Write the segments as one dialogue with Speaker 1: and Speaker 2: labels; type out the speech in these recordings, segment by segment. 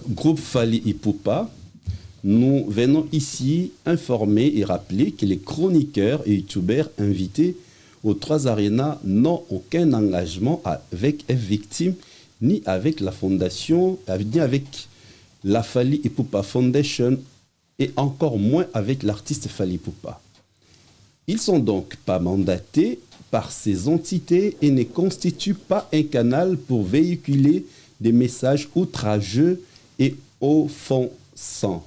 Speaker 1: Groupe Fally Ipupa, nous venons ici informer et rappeler que les chroniqueurs et youtubeurs invités aux 3 arénas n'ont aucun engagement avec F-Victime, ni avec la fondation, ni avec la Fally Ipupa Foundation, et encore moins avec l'artiste Fally Ipupa. Ils ne sont donc pas mandatés par ces entités et ne constituent pas un canal pour véhiculer des messages outrageux et offensants.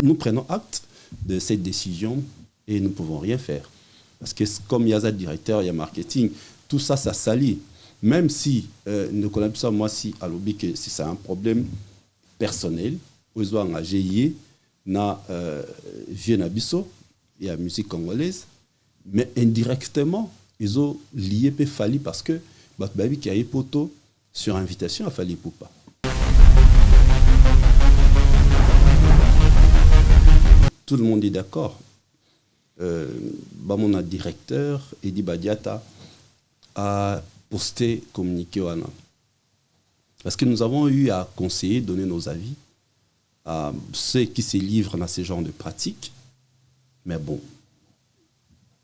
Speaker 1: Nous prenons acte de cette décision et nous ne pouvons rien faire. Parce que comme il y a un directeur, il y a marketing, tout ça, ça salit. Même si nous connaissons ça, moi, si à l'oubli que c'est un problème personnel, ils ont engagé na vieux nabiso et la musique congolaise, mais indirectement, ils ont lié pe Fally parce que Batbabi qui a eu poto sur invitation à Fally Ipupa. Tout le monde est d'accord. Mon directeur, Edi Badiata, a posté, communiqué. Parce que nous avons eu à conseiller, donner nos avis à ceux qui se livrent dans ce genre de pratiques. Mais bon,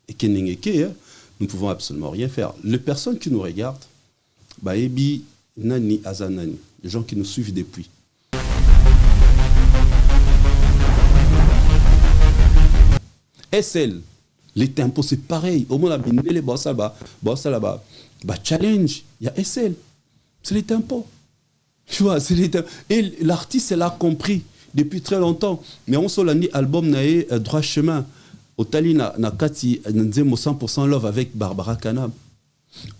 Speaker 1: et que nous ne pouvons absolument rien faire. Les personnes qui nous regardent, Ebi Nani Azanani, les gens qui nous suivent depuis. SL, les tempos c'est pareil. Au moins, les bossa là-bas, challenge, il y a SL. C'est les tempos. Tu vois, c'est les tempos. Et l'artiste l'a compris depuis très longtemps. Mais on s'est dit album naé droit chemin. Au Tali na kati nzemo 100% love avec Barbara Kanam.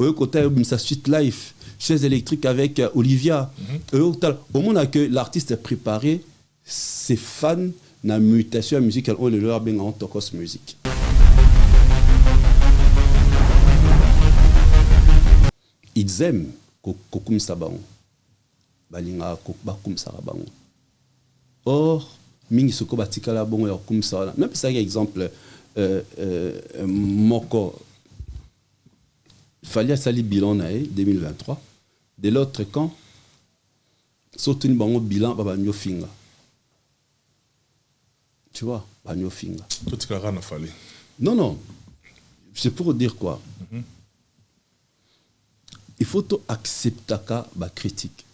Speaker 1: Au côté sa suite live, chaise électrique avec Olivia. Au moment que l'artiste est préparé, ses fans na mutation musicale on le leur bien en tokos musique. Ils aiment kokum sabango. Balinga kokum sarabango. Or mingi soko batika la bongo ya kokum sara. Même ça exemple moko fallait sali bilan nae 2023 de l'autre camp sotuni bango bilan baba nyo finga. Tu vois, Bagno Finga. Non, non. C'est pour dire quoi? Il faut accepter la critique.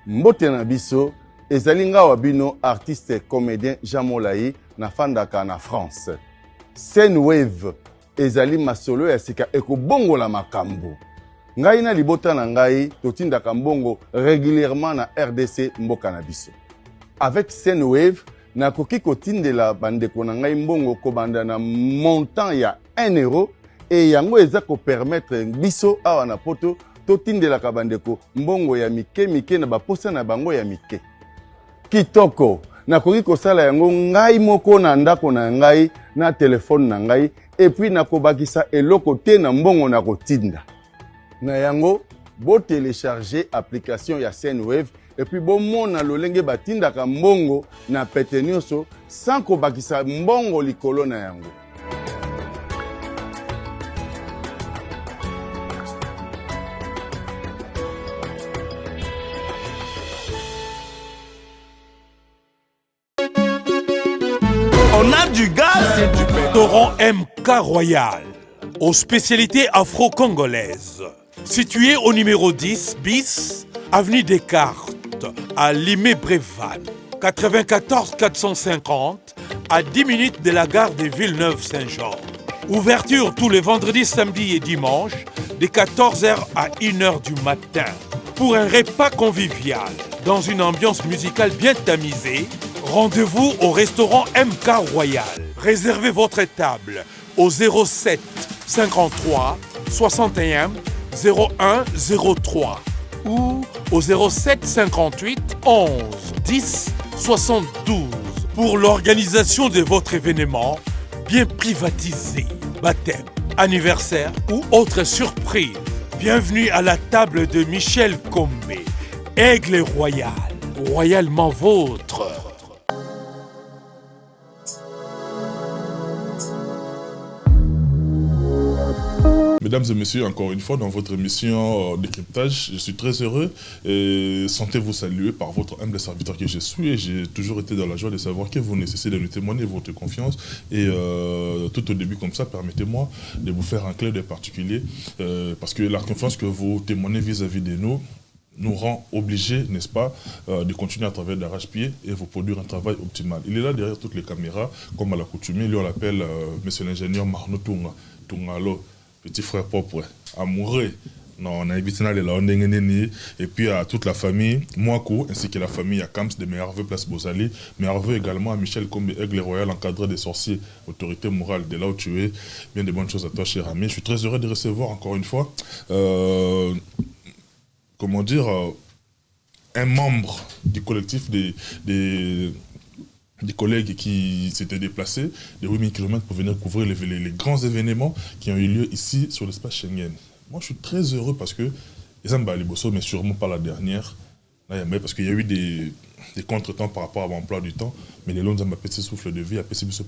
Speaker 2: Mbote na biso ezalinga wabino artiste comédien Jean Molayi na fandaka na France. Scène Wave ezali masolo ya sika ekobongola makambo. Ngai na libota na ngai totindaka mbongo régulièrement na RDC mboka na biso. Avec Scène Wave nakoki kotindela bandeko na ngai mbongo kobanda na montant ya 1 euro et yango eza ko permettre biso awa na poto totindelaka bandeko mbongo ya mike na baposa na bango ya mike. Kitoko nakoki kosala yango ngai moko na ndako na ngai na telefone na ngai et puis nakobakisa eloko te na mbongo na kotinda. Na yango bo télécharger application ya Scène Wave et puis bo mona lolenge batindaka mbongo na pete nyonso sans kobakisa mbongo likolo na yango.
Speaker 3: On a du gaz et du Restaurant MK Royal, aux spécialités afro-congolaises. Situé au numéro 10 bis, avenue Descartes, à Limay-Brévannes. 94 450, à 10 minutes de la gare de Villeneuve-Saint-Jean. Ouverture tous les vendredis, samedis et dimanches, de 14h à 1h du matin. Pour un repas convivial, dans une ambiance musicale bien tamisée, rendez-vous au restaurant MK Royal. Réservez votre table au 07 53 61 01 03 ou au 07 58 11 10 72 pour l'organisation de votre événement bien privatisé. Baptême, anniversaire ou autre surprise. Bienvenue à la table de Michel Combé. Aigle royal, royalement vôtre.
Speaker 4: Mesdames et messieurs, encore une fois, dans votre émission Décryptage, je suis très heureux et sentez-vous saluer par votre humble serviteur que je suis et j'ai toujours été dans la joie de savoir que vous nécessitez de nous témoigner votre confiance et tout au début comme ça, permettez-moi de vous faire un clin d'œil particulier parce que la confiance que vous témoignez vis-à-vis de nous rend obligés, n'est-ce pas, de continuer à travailler d'arrache-pied et vous produire un travail optimal. Il est là derrière toutes les caméras, comme à l'accoutumée, lui on l'appelle monsieur l'ingénieur Marno Tungalo, petit frère propre, amoureux. Non, on a évité les là, et puis à toute la famille, Mouakou, ainsi que la famille à Camps de Merveilleux Place Bozali, Merveilleux également à Michel Combé, Aigle Royal, encadré des sorciers, autorité morale de là où tu es. Bien de bonnes choses à toi, cher ami. Je suis très heureux de recevoir encore une fois. Comment dire, un membre du collectif des collègues qui s'étaient déplacés de 8000 km pour venir couvrir les grands événements qui ont eu lieu ici sur l'espace Schengen. Moi, je suis très heureux parce que, mais sûrement pas la dernière, parce qu'il y a eu des contretemps par rapport à l'emploi du temps, mais les longs ont petit souffle de vie,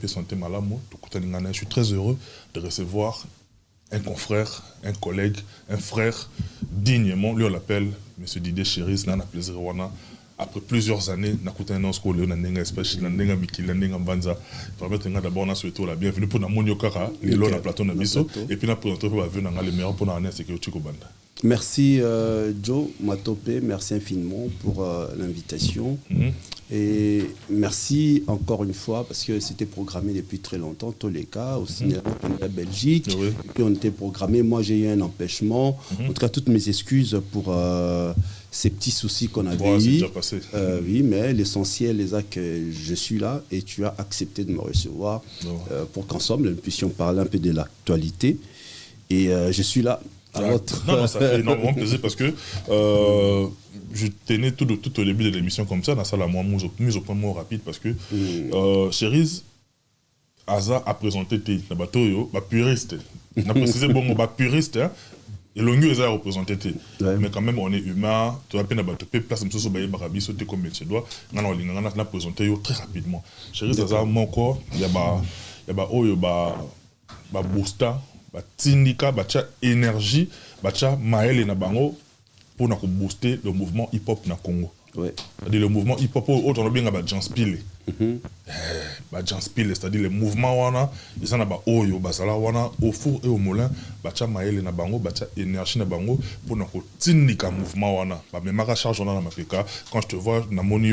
Speaker 4: santé malamo. Je suis très heureux de recevoir un confrère, un collègue, un frère, dignement, lui on l'appelle M. Didier Chéris, Nana Plaisir Wana. Après plusieurs années, on a escole, on a un espace, on a un mikil, on a un banza. D'abord, on a souhaité la bienvenue pour Namonio Kara, les lots de plateau Nabiso, et puis on a présenté pour venir dans les meilleurs pour l'année sécurité au Banda.
Speaker 1: Merci Joe Matopé, merci infiniment pour l'invitation. Et merci encore une fois parce que c'était programmé depuis très longtemps, tous les cas, au cinéma de la Belgique.
Speaker 4: Oui.
Speaker 1: Et puis on était programmé, moi j'ai eu un empêchement. En tout cas, toutes mes excuses pour ces petits soucis qu'on avait eus.
Speaker 4: Déjà passé.
Speaker 1: Oui, mais l'essentiel est que je suis là et tu as accepté de me recevoir pour qu'ensemble nous puissions parler un peu de l'actualité. Et je suis là.
Speaker 4: Non, ça fait énormément plaisir parce que je tenais tout au début de l'émission comme ça, dans ça la mise au point mot rapide parce que Chéris Aza a présenté tes bateaux, puriste. On a précisé bon, puriste, et l'ongu est représenté. Mais quand même, on est humain, tu as peine à battre, place de ce bail barabi, sauter comme tu dois. On a présenté très rapidement. Chéris Aza, mon corps, il y a booster. Tindika, énergie, maël et nabango pour booster le mouvement hip-hop na Congo.
Speaker 1: Ouais.
Speaker 4: C'est-à-dire le mouvement hip-hop, on a bien Janspile. Janspile, c'est-à-dire le mouvement wana, ils sont oyo, basala wana, au four et au moulin, maël et nabango, énergie nabango pour tindika mouvement wana. Mais ma charge on a Afrika. Quand je te vois, namoni,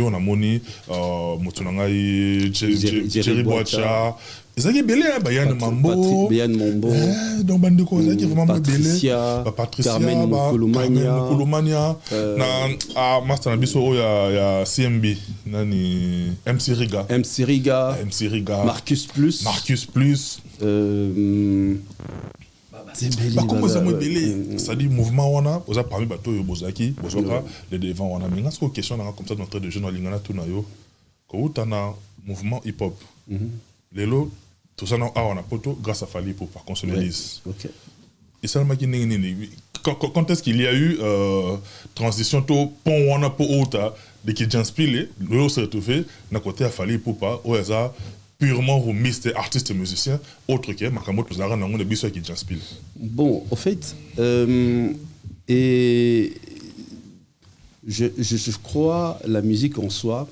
Speaker 4: Motunangai, Jerry Boacha. Ils ont belé, Bayan Mambo, donc Bandeko, ils ont vraiment belé, Patricia, Carmen Moukoulomania, Master Nabiso, il y a CMB, MC Riga,
Speaker 1: Marcus Plus.
Speaker 4: Comment ça m'a belé, c'est-à-dire mouvement wana, vous avez parmi bateau Bozaki, Bozoka, les devants wana. Mais est-ce que question comme ça d'entrée de jeunes en Lingana Tunayo, quand tu as un mouvement hip-hop, les lots tout ça, on a poto grâce à Fali pour par consolidis. Et ça, quand est-ce qu'il y a eu transition to pont wana po ota de qui Janspile, le s'est retrouvé d'un côté à Fali pour pas au hasard purement romiste artiste et musicien autre que Makamot pour la rendre de biso qui Janspile.
Speaker 1: Bon, au fait, et je crois la musique en soi.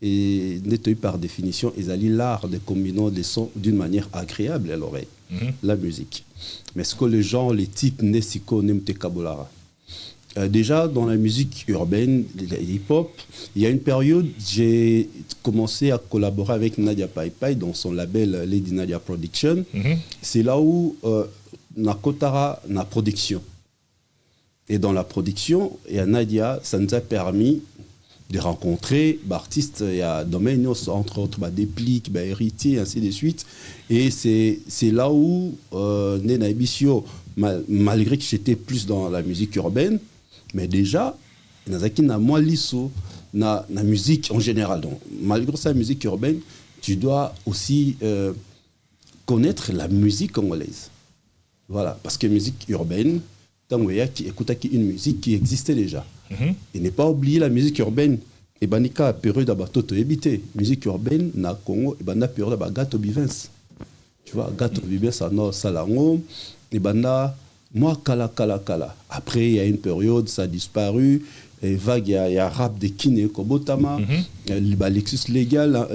Speaker 1: Et n'est par définition, ils allaient l'art de combiner les sons d'une manière agréable à l'oreille, la musique. Mais ce que les gens, les types, Nessiko, Nemte Kabolara. Déjà, dans la musique urbaine, hip-hop, il y a une période, j'ai commencé à collaborer avec Nadia Paipai dans son label Lady Nadia Production. C'est là où Nakotara na production. Et dans la production, il y a Nadia, ça nous a permis de rencontrer artistes, il y a Domenios, entre autres, Déplique, Héritier, ainsi de suite. Et c'est là où Nena Ebisio, malgré que j'étais plus dans la musique urbaine, mais déjà, Nazaki n'a moins lisso, na musique en général. Donc, malgré sa musique urbaine, tu dois aussi connaître la musique congolaise. Voilà, parce que musique urbaine, qui écoute une musique qui existait déjà. Et ne pas oublier la musique urbaine. Et banika période d'abatoto éviter musique urbaine na Congo et banda période d'abagato bivens. Tu vois, gato bivens à no salango et banda moi kala. Après il y a une période ça a disparu. Et vague, il y a rap de Kine Kobotama, Lexus légal.
Speaker 4: Avant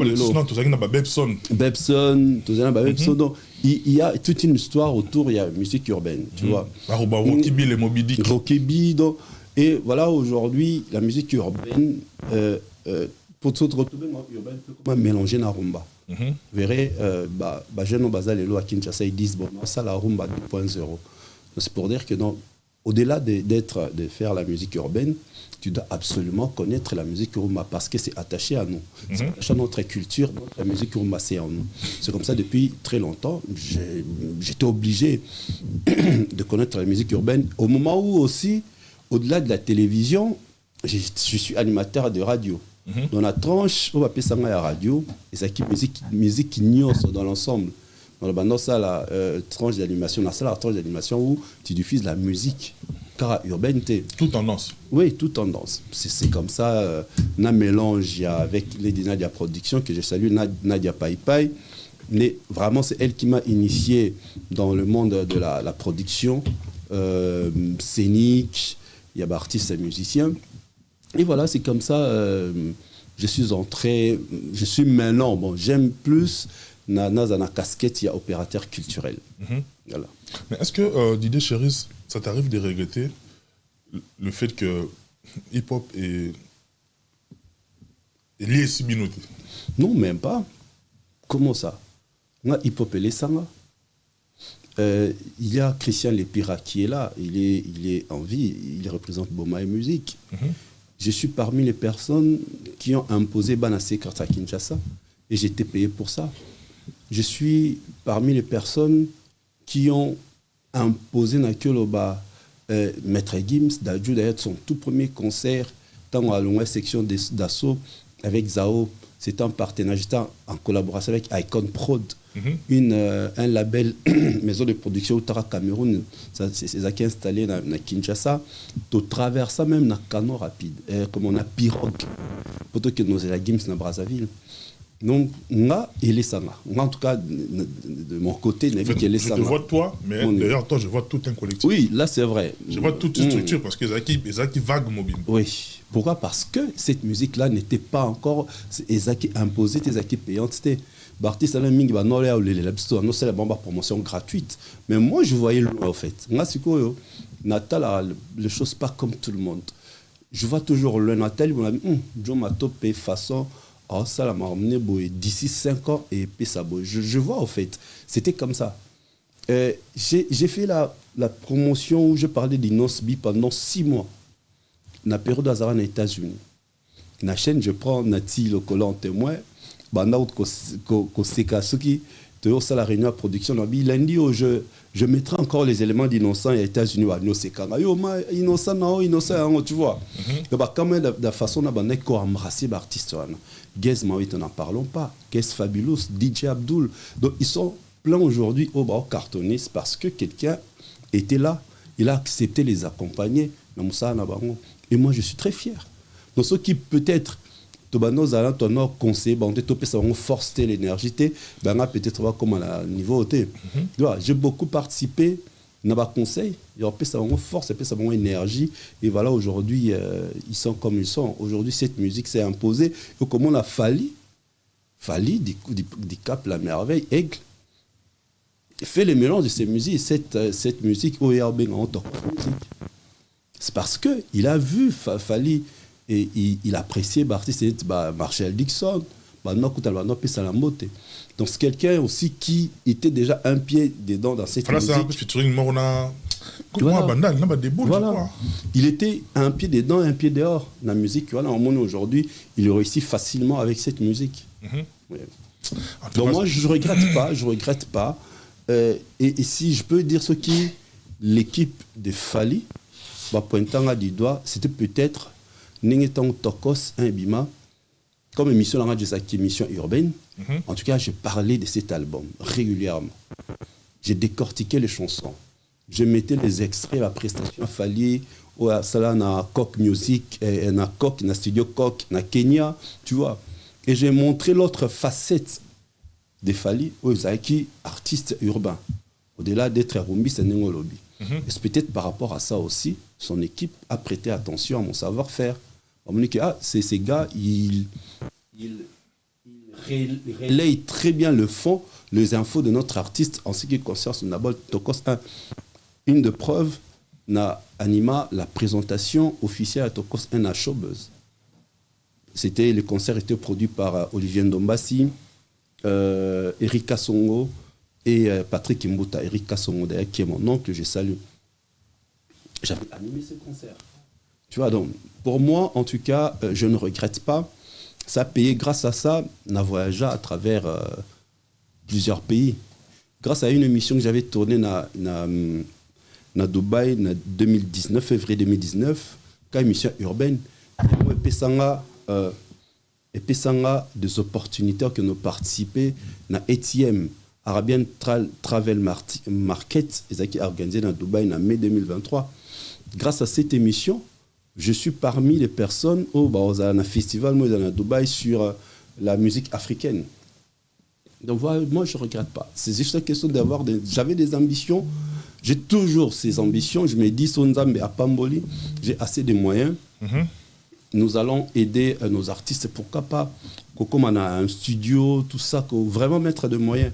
Speaker 4: Lexus, non, tout ça, il y a Bebson.
Speaker 1: Bebson, tout ça, Bebson. Donc, il y a toute une histoire autour, il y a musique urbaine, tu vois.
Speaker 4: Rockabilly, les Moby Dick.
Speaker 1: Rockabilly, et voilà, aujourd'hui, la musique urbaine, pour se retrouver dans l'urbaine, peut comment mélanger la rumba. Vous verrez, jeune bazar les lois à Kinshasa, ils disent, bon, ça, la rumba 2.0. C'est pour dire que non. Au-delà de faire la musique urbaine, tu dois absolument connaître la musique rumba parce que c'est attaché à nous. C'est attaché à notre culture, notre musique rumba, c'est en nous. C'est comme ça depuis très longtemps. J'étais obligé de connaître la musique urbaine. Au moment où aussi, au-delà de la télévision, je suis animateur de radio. Dans la tranche, on va appeler ça la radio, et c'est musique qui nuance dans l'ensemble. Dans la tranche d'animation, la tranche d'animation où tu diffuses la musique car urbaine.
Speaker 4: Toute tendance.
Speaker 1: Oui, toute tendance. C'est comme ça, un mélange avec Lady Nadia Production, que je salue, Nadia Paipai. Mais vraiment, c'est elle qui m'a initié dans le monde de la production scénique. Il y a artistes et musiciens. Et voilà, c'est comme ça, je suis entré, je suis maintenant, bon, j'aime plus. Dans la casquette, il y a opérateur culturel. Voilà.
Speaker 4: Mais est-ce que, Didier Chéris, ça t'arrive de regretter le fait que hip-hop est lié à Sibinoté?
Speaker 1: Non, même pas. Comment ça? Moi, hip-hop est les sanga. Il y a Christian Lepira qui est là. Il est en vie. Il représente Boma et Musique. Je suis parmi les personnes qui ont imposé Banassé Karta Kinshasa. Et j'ai été payé pour ça. Je suis parmi les personnes qui ont imposé Nakoloba Maître Gims d'Adjou d'ailleurs son tout premier concert dans la section d'assaut avec Zao. C'était un partenariat, j'étais en collaboration avec Icon Prod, un label maison de production au Tara Cameroun. C'est ça qui est installé dans Kinshasa. Tu traverses même dans Canon Rapide, comme on a Pirogue, plutôt que nous la Gims dans Brazzaville. Donc, moi, il est ça. Moi, en tout cas, de mon côté, il est ça.
Speaker 4: Je te vois toi, mais d'ailleurs, toi, je vois tout un collectif.
Speaker 1: Oui, là, c'est vrai.
Speaker 4: Je vois toute une structure parce que Ezaki vague mobile.
Speaker 1: Oui. Pourquoi? Parce que cette musique-là n'était pas encore Ezaki imposée, Ezaki payante. C'était Bartis Alain Ming, non, c'est la promotion gratuite. Mais moi, je voyais loin, en fait. Moi, c'est quoi? Natal, les choses pas comme tout le monde. Je vois toujours le Natal, on a dit, John Mato paye façon. Oh, ça m'a emmené d'ici 5 ans et puis ça. Je vois, en fait, c'était comme ça. J'ai fait la promotion où je parlais d'Inosbi pendant 6 mois. Dans la période d'Azara aux États-Unis. La chaîne, je prends Nati le collant en témoin. Ça la réunion à production. Lundi, je mettrai encore les éléments d'Innocent aux États-Unis. Innocent, tu vois. Quand même, de la façon dont on a embrassé les artistes. Guess Mawit, n'en parlons pas. Guess Fabulous, DJ Abdul. Donc, ils sont pleins aujourd'hui au cartonnistes parce que quelqu'un était là. Il a accepté de les accompagner. Et moi, je suis très fier. Donc, ceux qui peut-être, nos allant ton conseil, force l'énergie, peut-être voir comment à niveau. J'ai beaucoup participé dans le conseil. Ils ont force, ils énergie. Et voilà, aujourd'hui, ils sont comme ils sont. Aujourd'hui, cette musique s'est imposée. Et comme on a fallu, du Cap, la merveille, Aigle, fait le mélange de ces musiques, cette musique, c'est parce qu'il a vu Fali et il appréciait Marshall Dixon. Donc c'est quelqu'un aussi qui était déjà un pied dedans dans cette musique. Voilà. Il était un pied dedans, un pied dehors dans la musique. Voilà, aujourd'hui, il réussit facilement avec cette musique. Ouais. Donc moi, je regrette pas. Et si je peux dire ce qui l'équipe de Fali, pointant du doigt, c'était peut-être Ningetang Tokos Bima, comme émission émission urbaine. En tout cas, je parlais de cet album régulièrement. j'ai décortiqué les chansons. Je mettais les extraits, la prestation Fali, ça na Coq Music, na Coq, na Studio Coq, na Kenya, tu vois. Et j'ai montré l'autre facette de Fali, qui artiste urbain. Au-delà d'être Rumbi, c'est Nengolobi. Et c'est peut-être par rapport à ça aussi, son équipe a prêté attention à mon savoir-faire. On me dit que ces gars, ils relayent très bien le fond, les infos de notre artiste en ce qui concerne Nabol Tokos 1. Une de preuves, n'a anima la présentation officielle à Tokos 1 à Showbuzz. Le concert était produit par Olivier Ndombasi, Erika Songo et Patrick Mbuta. Erika Songo, d'ailleurs, qui est mon oncle, je salue. J'avais animé ce concert. Tu vois, donc, pour moi, en tout cas, je ne regrette pas. Ça a payé, grâce à ça, on a voyagé à travers plusieurs pays. Grâce à une émission que j'avais tournée à Dubaï en 2019, février 2019, une émission urbaine, et pesanga des opportunités que nous participons à ATM, Arabian Travel Market, qui est organisé à Dubaï en mai 2023. Grâce à cette émission, je suis parmi les personnes au un festival à Dubaï sur la musique africaine. Donc voilà, moi je ne regrette pas. C'est juste une question d'avoir j'avais des ambitions. J'ai toujours ces ambitions. Je me dis, Sonzambe à Pamboli, j'ai assez de moyens. Nous allons aider nos artistes. Pourquoi pas, comme on a un studio, tout ça, vraiment mettre de moyens.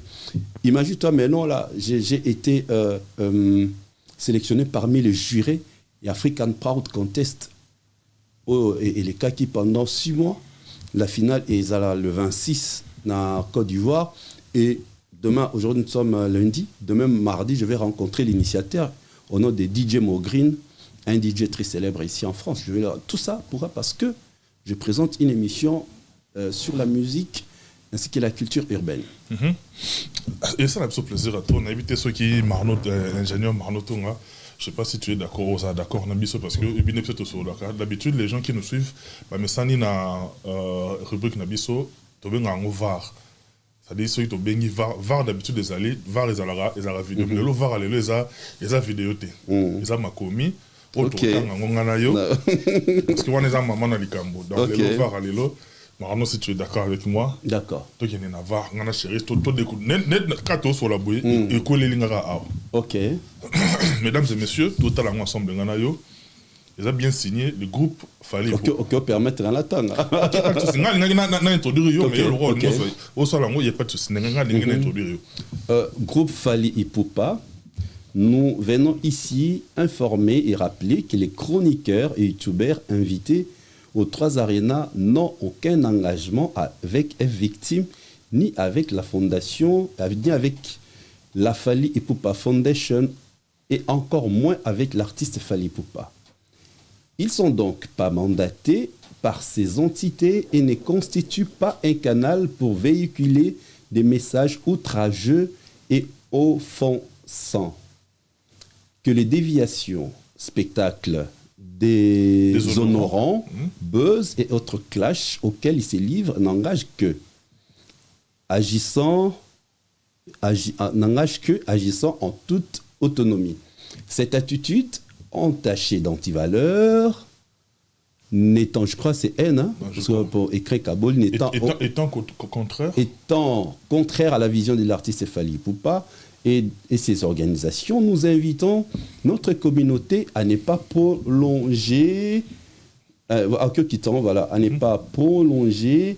Speaker 1: Imagine-toi, maintenant, là, j'ai été sélectionné parmi les jurés et African Proud Contest. Et les cas qui, pendant 6 mois, la finale est le 26 en Côte d'Ivoire. Et demain, aujourd'hui nous sommes lundi, demain mardi, je vais rencontrer l'initiateur au nom de DJ Mo Green, un DJ très célèbre ici en France. Tout ça pourra parce que je présente une émission sur la musique ainsi que la culture urbaine.
Speaker 4: Et ça, c'est un plaisir à toi. On a invité ceux qui l'ingénieur Marno Tonga. Je ne sais pas si tu es d'accord parce que d'habitude, les gens qui nous suivent, mais ça, il y a une rubrique Nabiso, tu as un VAR. C'est-à-dire ceux qui ont béni VAR d'habitude des allées, VAR les alara vidéo. Mais le VAR les a vidéo les a makomi. Parce que on est en maman dans les cambo. Donc le VAR Marano, si tu es d'accord avec moi.
Speaker 1: D'accord.
Speaker 4: Donc il y a un VAR, on a chéri, tout découvert. Net kato sur la bouille, et coller les gars.
Speaker 1: Ok.
Speaker 4: Mesdames et messieurs, tout à l'heure ensemble nganayo. Ils ont bien signé le groupe Fali.
Speaker 1: Ok, permettre en l'attendre. Groupe Fali Ipupa, nous venons ici informer et rappeler que les chroniqueurs et youtubeurs invités aux 3 arénas n'ont aucun engagement avec F-Victime, ni avec la fondation, ni avec la Fali Ipupa Foundation, et encore moins avec l'artiste Fali Ipupa. Ils ne sont donc pas mandatés par ces entités et ne constituent pas un canal pour véhiculer des messages outrageux et offensants. Que les déviations, spectacles, déshonorants, buzz et autres clashs auxquels ils se livrent n'engagent que agissant en toute autonomie. Cette attitude entachée d'antivaleurs, n'étant, je crois c'est N, hein, parce que pour écrire Kaboul,
Speaker 4: étant
Speaker 1: contraire à la vision de l'artiste Fali Ipupa et ses organisations, nous invitons notre communauté à ne pas prolonger, à ne pas prolonger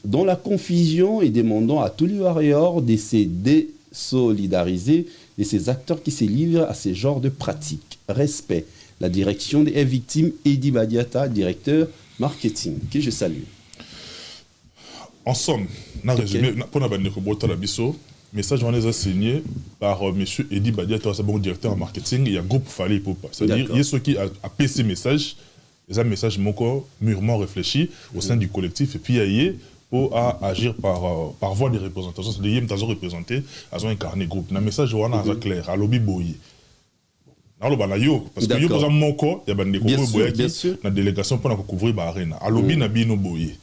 Speaker 1: dans la confusion et demandons à tous les warriors de se désolidariser de ces acteurs qui se livrent à ce genre de pratiques. Respect. La direction des victimes, Eddie Badiata, directeur marketing, que je salue.
Speaker 4: En somme, on a résumé, pour la message on les a signé par M. Eddie Badiata, c'est bon directeur en marketing, il y a groupe Fali Ipupa. C'est-à-dire, il y a ceux qui a passé message, les messages mûrement réfléchi au sein du collectif, et puis il y a pour agir par voie de représentation. C'est-à-dire, ils ont représenté, ils ont incarné groupe. Le message est clair, à lobby boy. Parce que yo posa moko ya bande ko boya ki na délégation pour couvrir ba arena. À lobby na bino boy.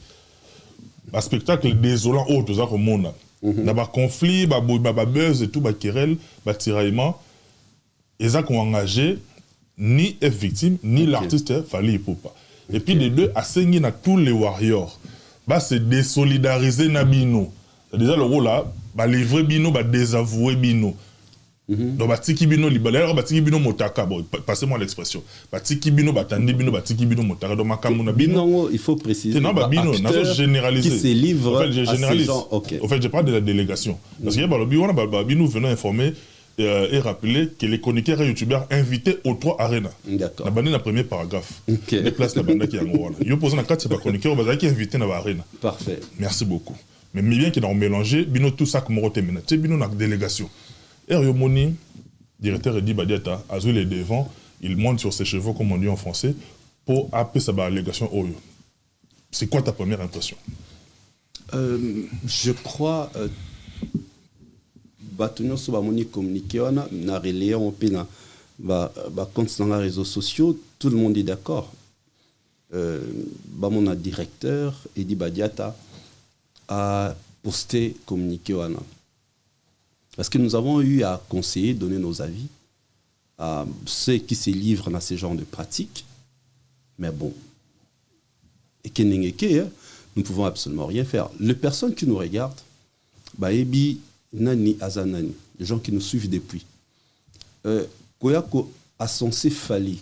Speaker 4: Un spectacle désolant autre ça comme monde. Dans les conflits, les buzz et tout, les querelles, les tiraillements, ils ont engagé ni F victime, ni l'artiste Fally Ipupa. Et puis les deux, à tous les warriors, c'est désolidariser Nabino. Déjà le rôle là, livrer Bino, désavouer Bino. Donc batiki bino libala batiki bino motaka bon passez-moi l'expression batiki bino batandi bino batiki bino motaka donc makamuna
Speaker 1: bino il faut préciser
Speaker 4: non bino n'a généralisé
Speaker 1: qui se livre
Speaker 4: en fait je généralise
Speaker 1: okay.
Speaker 4: En fait je parle de la délégation parce qu'il y a le bino bino venant informer et rappeler que les chroniqueurs et youtubeurs invités aux 3 arénas.
Speaker 1: D'accord.
Speaker 4: La bande na premier paragraphe. Les places la bande qui yango wana. Yo poser na 4 c'est chroniqueur bazaki qui invité na arena.
Speaker 1: Parfait.
Speaker 4: Merci beaucoup. Mais bien qu'il a mélangé bino tout ça comme roté mena. C'est bino na délégation. Erio Moni, directeur Edi Badiata, a joué les devants, il monte sur ses chevaux, comme on dit en français, pour appeler sa allégation Oyo. C'est quoi ta première impression?
Speaker 1: Je crois Batonio so bamoni communiqué wana na relayer on pe na ba compte dans les réseaux sociaux, tout le monde est d'accord. Mon directeur Edi Badiata a posté communiqué wana. Parce que nous avons eu à conseiller, donner nos avis à ceux qui se livrent dans ce genre de pratiques. Mais bon, et nous ne pouvons absolument rien faire. Les personnes qui nous regardent, Baebi, Nani, Azanani, les gens qui nous suivent depuis, Koyako a censé Fally,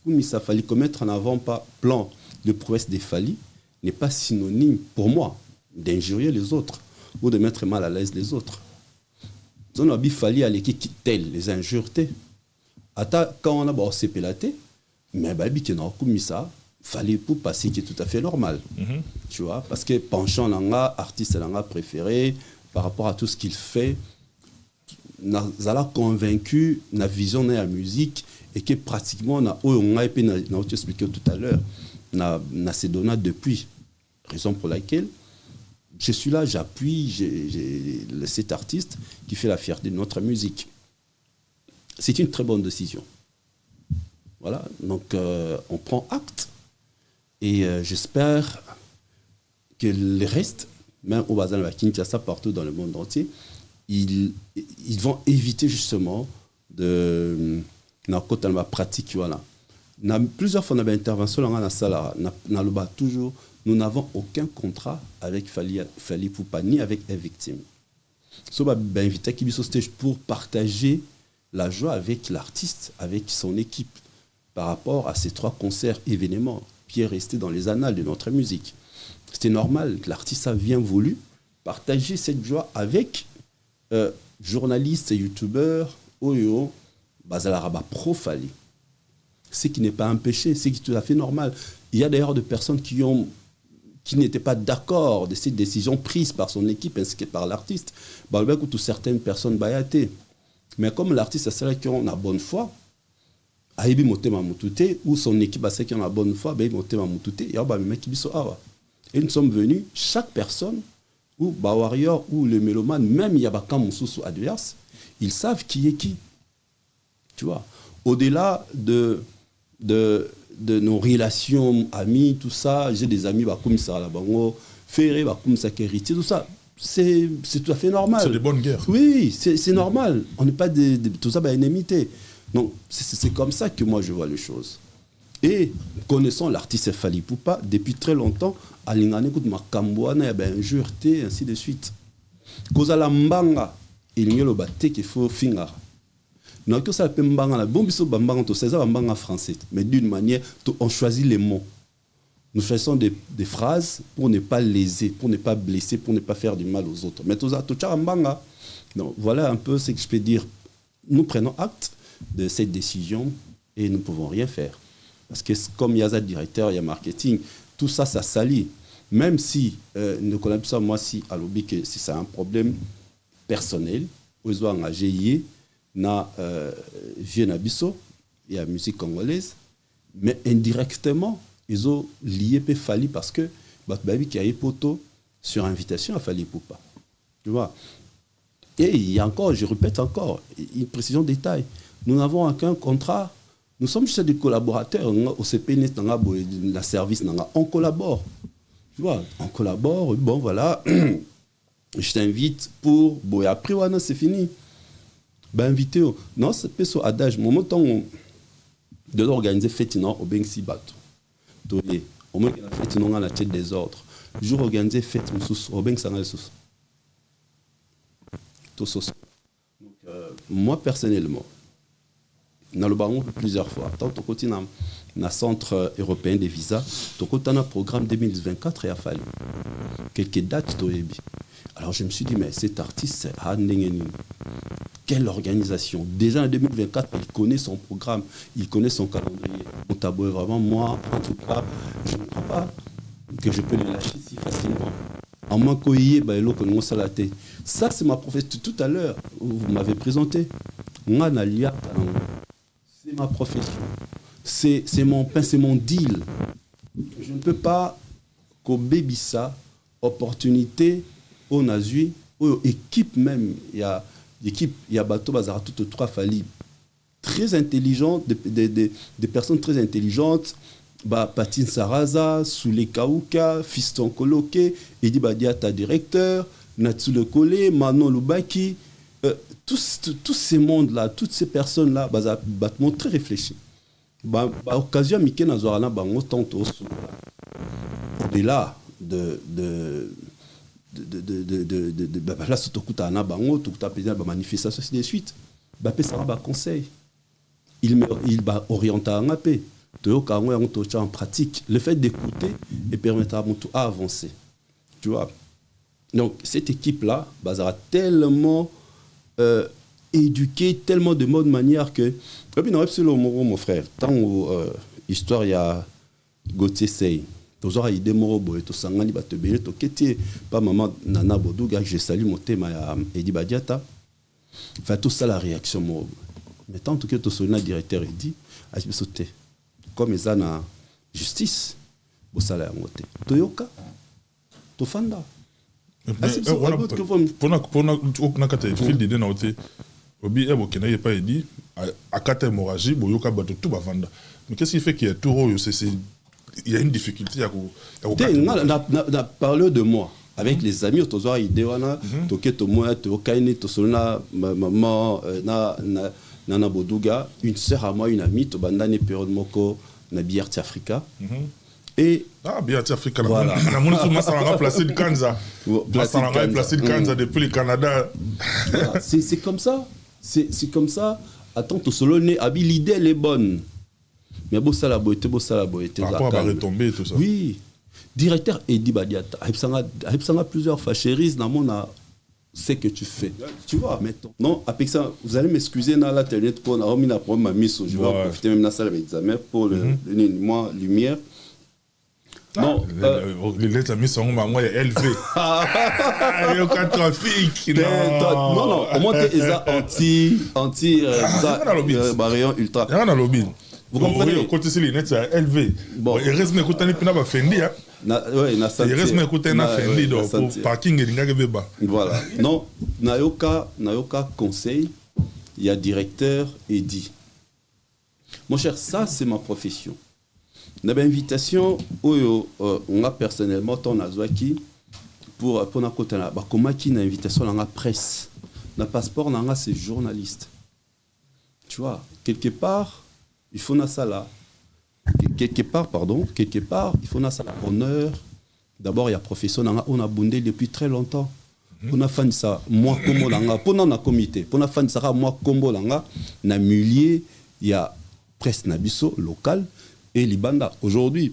Speaker 1: Koumissa Fally, commettre en avant pas plan de prouesse des Fally, n'est pas synonyme pour moi d'injurier les autres ou de mettre mal à l'aise les autres. On a fallu aller qui tel les injurés. Ata quand on a bon c'est pélaté, mais babi qui n'a commis ça, fallait pour passer qui est tout à fait normal. Tu vois, parce que penchant langa artiste langa préféré par rapport à tout ce qu'il fait, n'a convaincu na vision de la musique et que pratiquement on a expliqué tout à l'heure, na se donné depuis, raison pour laquelle je suis là, j'appuie cet artiste qui fait la fierté de notre musique. C'est une très bonne décision. Voilà, donc on prend acte et j'espère que le reste, même au Bazan à Kinshasa, partout dans le monde entier, ils vont éviter justement de la pratique. Voilà. Plusieurs fois, on a intervention dans la salle, on a toujours. Nous n'avons aucun contrat avec Fally Ipupa ni avec les victimes. So ba invité qui sur stage pour partager la joie avec l'artiste, avec son équipe par rapport à ces 3 concerts événements qui est resté dans les annales de notre musique. C'était normal que l'artiste a bien voulu partager cette joie avec journalistes et youtubeurs Oyo Bazalaraba pro Fally. Ce qui n'est pas un péché, c'est tout à fait normal. Il y a d'ailleurs des personnes qui n'étaient pas d'accord de cette décision prise par son équipe ainsi que par l'artiste. Certaines personnes bayaté. Mais comme l'artiste a celle qui ont la bonne foi, ou son équipe a celle qui ont la bonne foi, et nous sommes venus, chaque personne, ou warrior, ou le mélomane, même Yabaka Moussou adverse, ils savent qui est qui. Tu vois, au-delà de nos relations amis, tout ça, j'ai des amis comme ça, la bango, Ferré, comme ça, Héritier, tout ça, c'est tout à fait normal.
Speaker 4: C'est des bonnes guerres.
Speaker 1: Oui, c'est normal. On n'est pas tout ça, ennemité. Donc, c'est comme ça que moi je vois les choses. Et connaissant l'artiste Fally Ipupa, depuis très longtemps, Alingane Kout Makambouana, il y avait injurté, ainsi de suite. Cause à la mbanga, il y a le bâté qu'il faut finir. Non, que ça peut mbanga la bombe sur bambanga to c'est ça mbanga français, mais d'une manière on choisit les mots. Nous choisissons des phrases pour ne pas léser, pour ne pas blesser, pour ne pas faire du mal aux autres. Mais tout ça to mbanga. Donc voilà un peu ce que je peux dire. Nous prenons acte de cette décision et nous ne pouvons rien faire. Parce que comme il y a un directeur, il y a marketing, tout ça, ça salit. Même si nous connaissons ça, moi, si à l'objet que si c'est un problème personnel, ils ont engagé na vieux Nabiso et la musique congolaise, mais indirectement, ils ont lié Fally parce que Babi qui a eu poto sur invitation à Fally Ipupa. Tu vois. Et il y a encore, je répète encore, une précision de détail. Nous n'avons aucun contrat. Nous sommes juste des collaborateurs. Au CPN, la service, on collabore. Tu vois, on collabore. Bon, voilà. Je t'invite pour... Bon, et après, ouais, c'est fini. Ben, invité. Non, c'est pas ça, adage. Moment où de l'organiser fête, non, au Bengsi Bato. Au moins, la fête, non, on a la tête des ordres. Jour organisé fête, au Bengsi Sangal Sous. Tout ça. Donc, moi, personnellement, dans le baron plusieurs fois, tant au côté dans le centre européen des visas, au côté dans le programme 2024, il a fallu quelques dates. Alors je me suis dit, mais cet artiste, quelle organisation? Déjà en 2024, il connaît son programme, il connaît son calendrier. Mon tabou est vraiment, moi, en tout cas, je ne crois pas que je peux le lâcher si facilement. En moins qu'il y ait, ça, c'est ma profession. Tout à l'heure, vous m'avez présenté. C'est ma profession. C'est mon pain, c'est mon deal. Je ne peux pas qu'au baby ça, opportunité, au Nazui, aux équipes même. Il y a Bateau Bazar, toutes trois Fali. Très intelligentes, des personnes très intelligentes. Patine Saraza, Soule Kauka, Fiston Koloke, Edi Badiata directeur, Natsule Kole, Manon Lubaki, tous ces mondes-là, toutes ces personnes-là, battement très réfléchi. Occasion Miké Nazorana Bango tantôt au-delà de là surtout à Bango, tout à la manifestation ainsi de suite. Bapé Saraba conseil. Il va orienter à paix. En pratique, le fait d'écouter et permettra à avancer. Tu vois. Donc, cette équipe-là, a tellement éduqué, tellement de bonne manière que. Mon frère, tant histoire, il y a Gauthier Sey. Toujours idée morobo to sangani ba te belé to keti pas maman nana boduga je salue mon thème à Edi Badiata. Fait tout ça la réaction morobo. Mais tant que to sonna directeur Edi a je sauté. Comme ils ont justice, vous allez en voter. Toyoka, Tofanda.
Speaker 4: Pour fil d'idée, Obi Ebo n'a pas dit, à 4 hémorragies, Boyoka bateau tout bavanda. Mais qu'est-ce qui fait qu'il y a tout il y a une difficulté à
Speaker 1: on a parlé de moi. Avec les amis, on a idée, on a toqué to moi, to kaine, to solna, maman, Nana Boduga, une sœur à moi, une amie, to bandane période moko, na Biarti Africa. Et
Speaker 4: Biarti Africa,
Speaker 1: voilà.
Speaker 4: Ça a remplacé le Kanza. Ça a remplacé le Kanza depuis le Canada.
Speaker 1: Voilà, c'est comme ça. C'est comme ça. Attends, to solo né, l'idée elle est bonne. Mais beau ça la boîte.
Speaker 4: Par rapport à retomber tout ça.
Speaker 1: Oui. Directeur Edi Badiata, Aïpsanga plusieurs fois, chéris, dans mon ce que tu fais. Tu vois, mettons. Non, avec ça, vous allez m'excuser dans la télé pour ma mise. Je vais profiter même de la salle d'examen pour le lumière.
Speaker 4: Non, les amis sont moi élevé. Il y a aucun trafic.
Speaker 1: Non, au moins tu anti barrière ultra.
Speaker 4: Il y a un lobby.
Speaker 1: Vous comprenez?
Speaker 4: Côté c'est les nets élevé. Bon, il reste mes côtés ni pina ba fendi. Il reste mes côtés na fendi donc pour parking et n'ga beba.
Speaker 1: Voilà. Non, Nayoka conseil, il y a directeur et dit. Mon cher, ça c'est ma profession. Une invitation on a personnellement ton azwaki pour na côté là. Ba comment qui une invitation dans la presse. Na passeport na c'est journaliste. Tu vois, quelque part il faut ça là. Quelque part, il faut ça honneur. D'abord, il y a profession, on a bondé depuis très longtemps. On a fait ça, moi, comme langa, pendant le comité, on a fait ça, moi, comme langa, na milliers, il y a presse nabiso local et libanda. Aujourd'hui,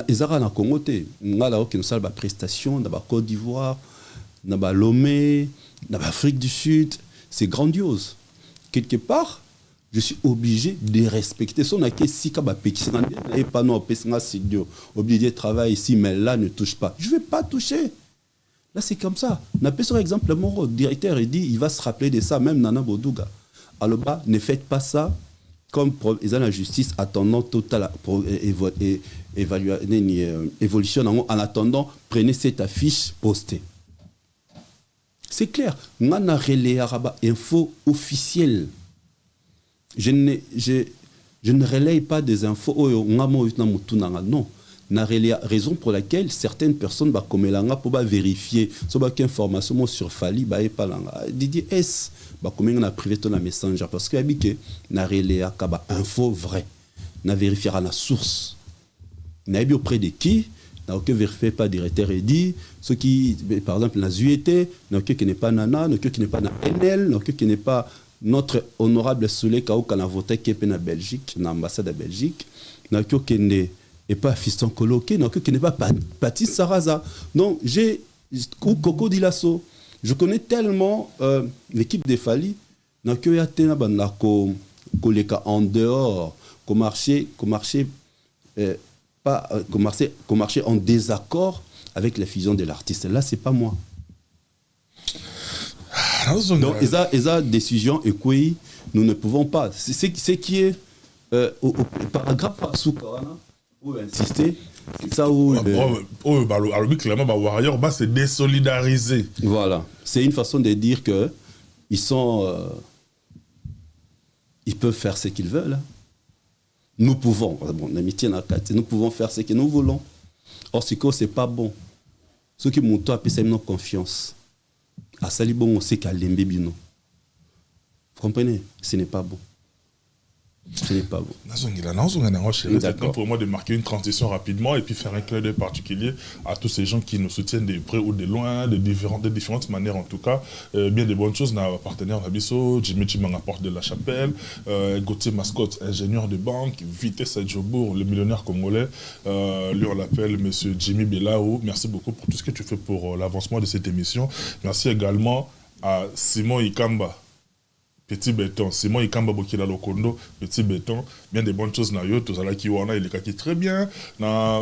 Speaker 1: Ezara na Congo, on a une salle de prestation, dans la Côte d'Ivoire, dans la Lomé, dans l'Afrique du Sud, c'est grandiose. Quelque part, je suis obligé de respecter son acquis si kaba petit et pas non pesanga studio obligé de travailler ici mais là ne touche pas. Je vais pas toucher. Là c'est comme ça. N'a pas par exemple mon directeur il dit il va se rappeler de ça même Nana Boduga. Alors bas ne faites pas ça comme ils ont la justice attendant totale évolution en attendant prenez cette affiche postée. C'est clair. Nana relais araba info officielle. Je ne relaye pas des infos. Non. na raison pour laquelle certaines personnes ba komelanga pour ba vérifier so ba information sur Fali ba epalanga Didier S ba komenga na privé ton na messenger parce que habike na relea ka ba info vrai na vérifier à la source na bi auprès de qui na aucun vérifié pas directeur et dit ce qui par exemple na ZUET na aucun qui n'est pas nana na aucun qui n'est pas na NL na aucun qui n'est pas notre honorable Soulé Kaouka na voté qui est en Belgique na ambassade de Belgique na aucun qui n'est pas fiston coloqué na aucun qui n'est pas Patis Saraza donc j'ai Coco Dilasso je connais tellement l'équipe de Fali na aucun ya tena banda ko koleka en dehors ko marché pas marcher en désaccord avec la fusion de l'artiste. Là, c'est pas moi. Donc, esa décision et quoi nous ne pouvons pas. C'est qui est au paragraphe où insister. Ça où
Speaker 4: clairement Warrior c'est désolidariser.
Speaker 1: Voilà, c'est une façon de dire que ils peuvent faire ce qu'ils veulent. Nous pouvons, nous pouvons faire ce que nous voulons. Or, c'est pas bon. Ce qui m'ont appelé nos confiance. À Salibon, on sait qu'à l'embébino. Vous comprenez? Ce n'est pas bon. Ce n'est pas bon.
Speaker 4: C'est pour moi de marquer une transition rapidement et puis faire un clin d'œil particulier à tous ces gens qui nous soutiennent de près ou de loin, de différentes manières en tout cas. Bien des bonnes choses. Nos partenaires Nabiso, Jimmy Chimanga Porte de la Chapelle, Gauthier Mascotte, ingénieur de banque, Vitesse Adjobourg, le millionnaire congolais. Lui on l'appelle Monsieur Jimmy Belao. Merci beaucoup pour tout ce que tu fais pour l'avancement de cette émission. Merci également à Simon Ikamba. Petit béton, Simon Ikamba Bokila Lokondo, petit béton, bien des bonnes choses na yo, tout ça là qui wana il est très bien. Na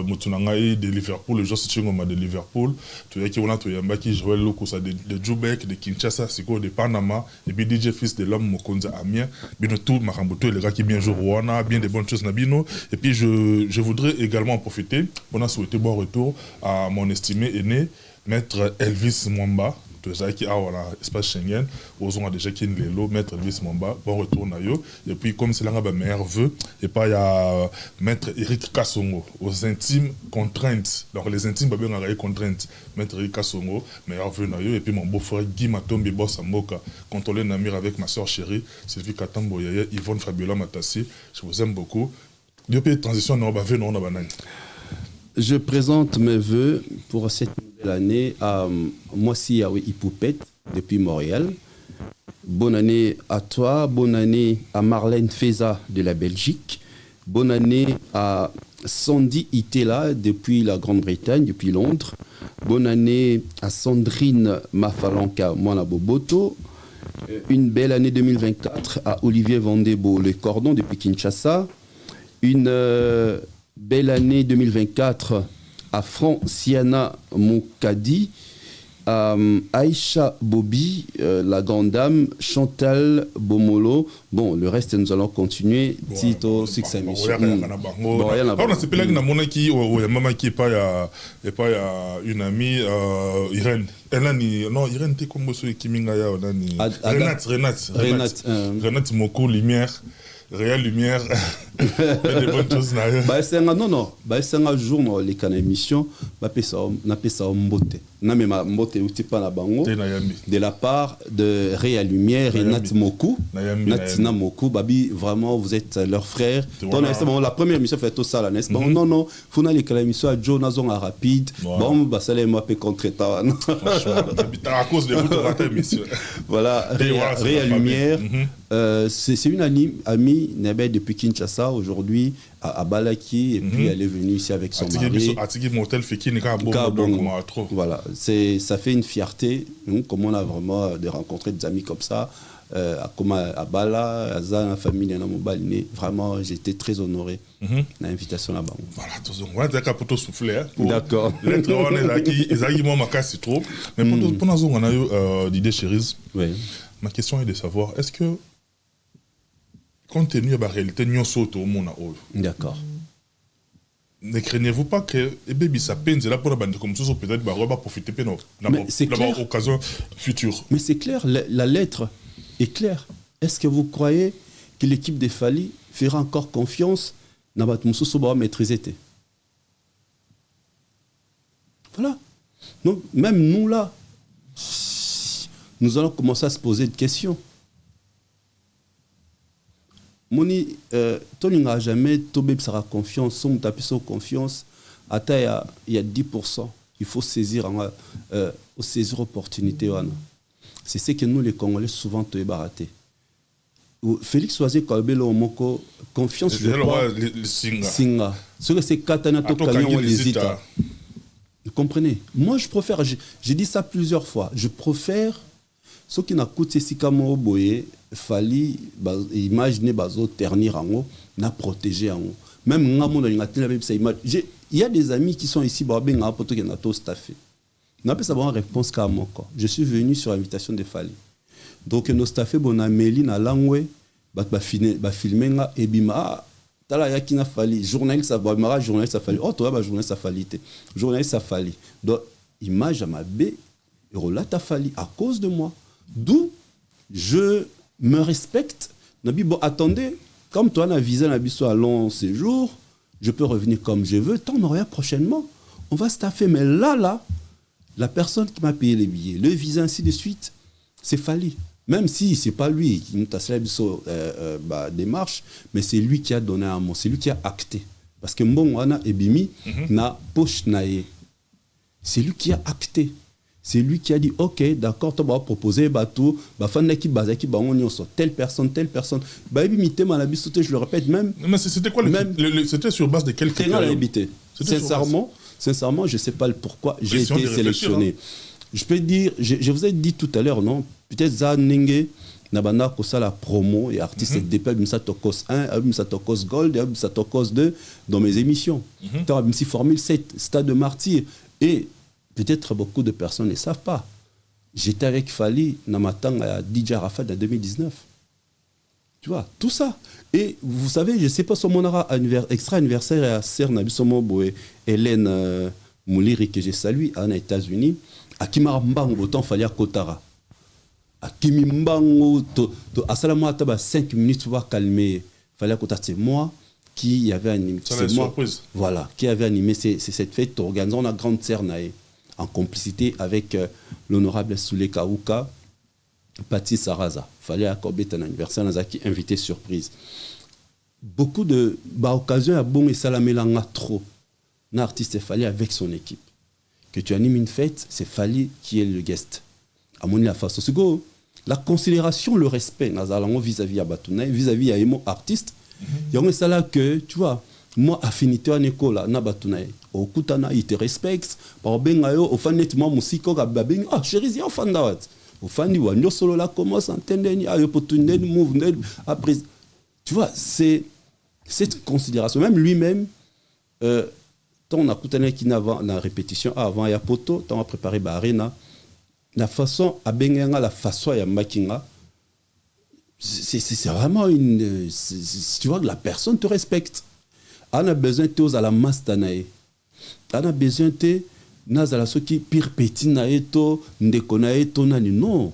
Speaker 4: mutunangai de Liverpool, le joueur Chingoma de Liverpool, tu vois qui wana to yamba qui jouait le coup ça de Djoubek, de Kinshasa, Siko de Panama et puis DJ Fils de l'homme Mokonza Amien, bien tout Makamboto les gars qui bien jouent wana, bien des bonnes choses na bino et puis je voudrais également en profiter pour souhaiter bon retour à mon estimé aîné maître Elvis Mwamba. Tout ça qui a voilà espace Schengen, aux ont déjà qui l'élo maître Elvis Mwamba, bon retour na yo et puis comme c'est là un meilleur vœu et pas il y a maître Eric Kassongo aux intimes contraintes. Donc les intimes ba bien enrayer contraintes maître Eric Kassongo meilleur vœu na yo et puis mon beau-frère Guy Matombe boss Mboka contrôler Namir avec ma soeur chérie Sylvie Katambo Yaya Yvonne Fabiola Matassi, je vous aime beaucoup. Depuis transition na ba vœu na banane.
Speaker 1: Je présente mes vœux pour cette nouvelle année à Moissi Yawe Ipoupette depuis Montréal. Bonne année à toi, bonne année à Marlène Feza de la Belgique, bonne année à Sandy Itela depuis la Grande-Bretagne, depuis Londres, bonne année à Sandrine Mafalanka Mwana Boboto, une belle année 2024 à Olivier Vandebo Le Cordon depuis Kinshasa, une belle année 2024 à Franciana Moukadi, à Aïcha Bobi, la grande dame, Chantal Bomolo. Bon, le reste, nous allons continuer. Tito, Six Mission.
Speaker 4: On a ce pélage qui est pas une amie, Irène. Irène, t'es comme ceux qui m'ingaya. Renate Moko, Lumière. Réelle lumière, des bonnes choses.
Speaker 1: Non. C'est un jour, les canaux émissions, on appelle ça mbote. Non, mais mbote, c'est pas la bango. De la part de Réelle Lumière et Nat Moku. Natina Moku, Babi, vraiment, vous êtes leur frère. La première émission fait tout ça, n'est-ce pas? Non, faut les canaux émissions à Joe Nazon à rapide. Bon, ça les m'a fait contre ta.
Speaker 4: À cause de votre émission.
Speaker 1: Voilà, Réelle Lumière. C'est une amie Nabé depuis Kinshasa aujourd'hui à Balaki et puis elle est venue ici avec son mari. Voilà, ça fait une fierté comme on a vraiment de rencontrer des amis comme ça comme à Bala, à Zana, famille vraiment j'étais très honoré de l'invitation là-bas.
Speaker 4: Voilà, on va dire pour tout souffler.
Speaker 1: D'accord.
Speaker 4: L'être on est là qui exactement ma casse trop. Mais pour nous on a eu d'idées chéries. Ma question est de savoir est-ce que compte tenu de la réalité, nous sommes au monde.
Speaker 1: D'accord.
Speaker 4: Ne craignez-vous pas que baby ça peine là pour la bande comme ça peut-être va profiter de notre occasion future.
Speaker 1: Mais c'est clair, la lettre est claire. Est-ce que vous croyez que l'équipe de Fali fera encore confiance dans votre Moussou Soba maîtriser? Donc, même nous, là, nous allons commencer à se poser des questions. Moni, Tony n'a jamais tombé sur confiance, son tapis sur confiance. Attends, il y a 10%. Il faut saisir l'opportunité. C'est ce que nous, les Congolais, souvent, te baraté. Félix Oisé Kabelo Moko, confiance, je crois. Singa. Ce que c'est Katana Tokanyon Lizita. Vous comprenez? Moi, je préfère, j'ai dit ça plusieurs fois, je préfère ceux qui n'ont coûté Sikamo Boye, Fali, imaginer Bazo, ternir en haut, n'a protégé en haut. Même Ngamon, il y a des amis qui sont ici, Babé Ngapoto, qui n'ont pas staffé. N'a pas savoir réponse qu'à mon corps. Je suis venu sur l'invitation de Fali. Donc, nos staffés, bon, Amélie, na langwe, filmer, et bima, tala yakina Fali, journaliste, ça va, journaliste, ça Fali. Oh, toi, journaliste, ça Fali. Journaliste, ça Fali. Donc, image à ma baie, et relate à Fali à cause de moi. D'où je me respecte. Nabi, bon, attendez, comme toi, on a visé un abisso à long séjour, je peux revenir comme je veux, tant on aura prochainement. On va staffer. Mais là, la personne qui m'a payé les billets, le visa, ainsi de suite, c'est Fali. Même si ce n'est pas lui qui nous a fait la démarche, mais c'est lui qui a donné un mot, c'est lui qui a acté. Parce que Mbongwana et Bimi na poche nae. C'est lui qui a acté. C'est lui qui a dit, ok, d'accord, tu vas proposer bateau, telle personne. Je le répète même.
Speaker 4: Mais c'était quoi c'était sur base de quel critère?
Speaker 1: Sincèrement, je ne sais pas le pourquoi j'ai été sélectionné. Je peux dire, je vous ai dit tout à l'heure, non? Peut-être Zanenge, Nabana Kosa la promo et artiste DP, Misatokos 1, Misatokos Gold, Misatokos 2 dans mes émissions. Tu as Formule 7, Stade de Martyr. Et peut-être beaucoup de personnes ne savent pas. J'étais avec Fali, Namatang à DJ Arafat en 2019. Tu vois, tout ça. Et vous savez, je ne sais pas si mon extra anniversaire à Ser Nabisomo Boé, Hélène Mouliri, que j'ai salué aux États-Unis, à Kimar-Mbango, autant Fali à Kotara. À Kimimbango, à Salamouataba, 5 minutes pour calmer. Fali à Kotara, c'est moi qui avait animé.
Speaker 4: C'est moi.
Speaker 1: Voilà, qui avait animé cette fête organisant la grande Cernae, en complicité avec l'honorable Soulé Kaouka, Pati Saraza. Fallait accorder un anniversaire, Nazaki invité surprise. Beaucoup de occasions à bon et salamélanga trop. Un artiste fallait avec son équipe. Que tu animes une fête, c'est Fali qui est le guest. À mon la face, la considération, le respect, Nazalango vis-à-vis à Batounaï, vis-à-vis à Emo artiste. Il y a ça là que, tu vois, moi, affinité à Nicolas, Nabatounaï, au Koutana, il te respecte, par Bengayo, au fan nettement, Moussiko, Gababing, ah, chérie, il y a un fan d'awat. Au fan, il y a solo là, comment s'entendre, il y a un opportunité de move, après. Tu vois, c'est cette considération. Même lui-même, tant on a Koutana qui n'a la répétition avant, il y a Poto, tant on a préparé Barena, la façon, à Benga, la façon, il y a Makinga. C'est vraiment une... tu vois que la personne te respecte. On a besoin de à la masse d'anaï. On a besoin de la ce qui pire petit naïto, ndekonaï to nani. Non.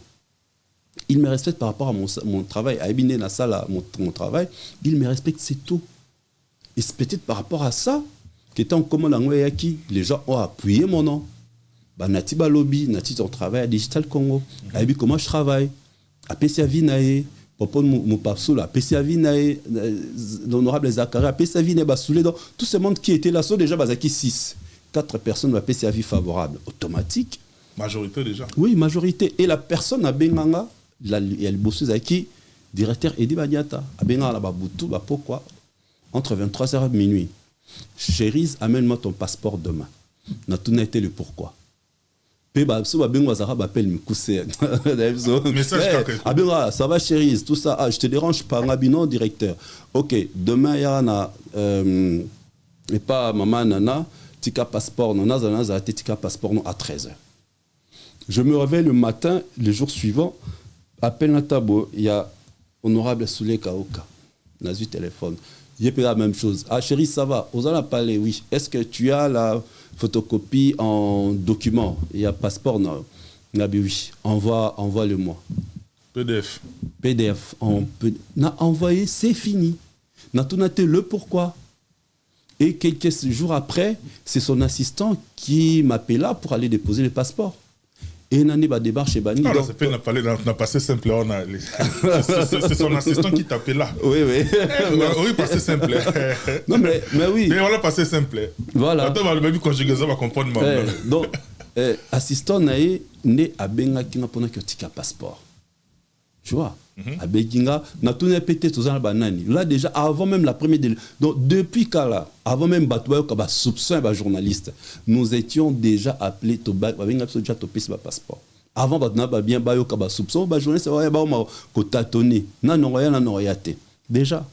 Speaker 1: Il me respecte par rapport à mon travail. À Ebine na salle mon travail, il me respecte, c'est tout. Et c'est peut-être par rapport à ça que tant comme les gens ont appuyé mon nom. Nati Balobi, Nati ton travail à Digital Congo. Aïbi comment je travaille. À PCAV naï. Pour mon papsou, à PCAV naï. L'honorable Zachary, à PCAV naï basoulé. Donc tout ce monde qui était là, sont déjà basaki 6. 4 personnes à PCAV favorable. Automatique.
Speaker 4: Majorité déjà.
Speaker 1: Oui, majorité. Et la personne à Benganga, il y a le bossu Zaki, directeur Edi Badiata. À Benganga, Baboutou, pourquoi? Entre 23h et minuit. Chérise, amène-moi ton passeport demain. N'a tout été le pourquoi. Ça va chérie, tout ça. Ah, je te dérange pas, non, directeur. Ok, demain il y a et pas maman nana, tika passeport, nana, tika passeport à 13h. Je me réveille le matin, le jour suivant, appelle Natabo, il y a honorable Soulé Kaoka, Nazu téléphone. J'ai payé la même chose. Ah chérie, ça va, aux allons parler, oui. Est-ce que tu as la photocopie en document? Il y a passeport, non. Oui, envoie-le-moi. PDF. On a envoyé, c'est fini. On a tout noté le pourquoi. Et quelques jours après, c'est son assistant qui m'appela pour aller déposer le passeport. Et Nani va débarquer chez Bani.
Speaker 4: Ah, là, c'est on a passé simple. C'est son assistant qui t'appelle là.
Speaker 1: Oui, oui.
Speaker 4: Oui, passé simple.
Speaker 1: Non, mais oui.
Speaker 4: Mais on l'a passé simple.
Speaker 1: Voilà.
Speaker 4: Attends, le même conjugaison va comprendre.
Speaker 1: Donc, assistant Naé, né à Benga qui n'a pas un passeport. Tu vois, à Beginga, n'a tout pété tous les banani. Là, déjà, avant même la première donc, depuis Kala, avant même Batouayo, comme soupçon et journaliste, nous étions déjà appelés Toba, avec un passeport. Avant, Batouayo, bien Bayo, comme soupçon, journaliste, ouais, bah, on m'a tâtonné. Non, rien, déjà.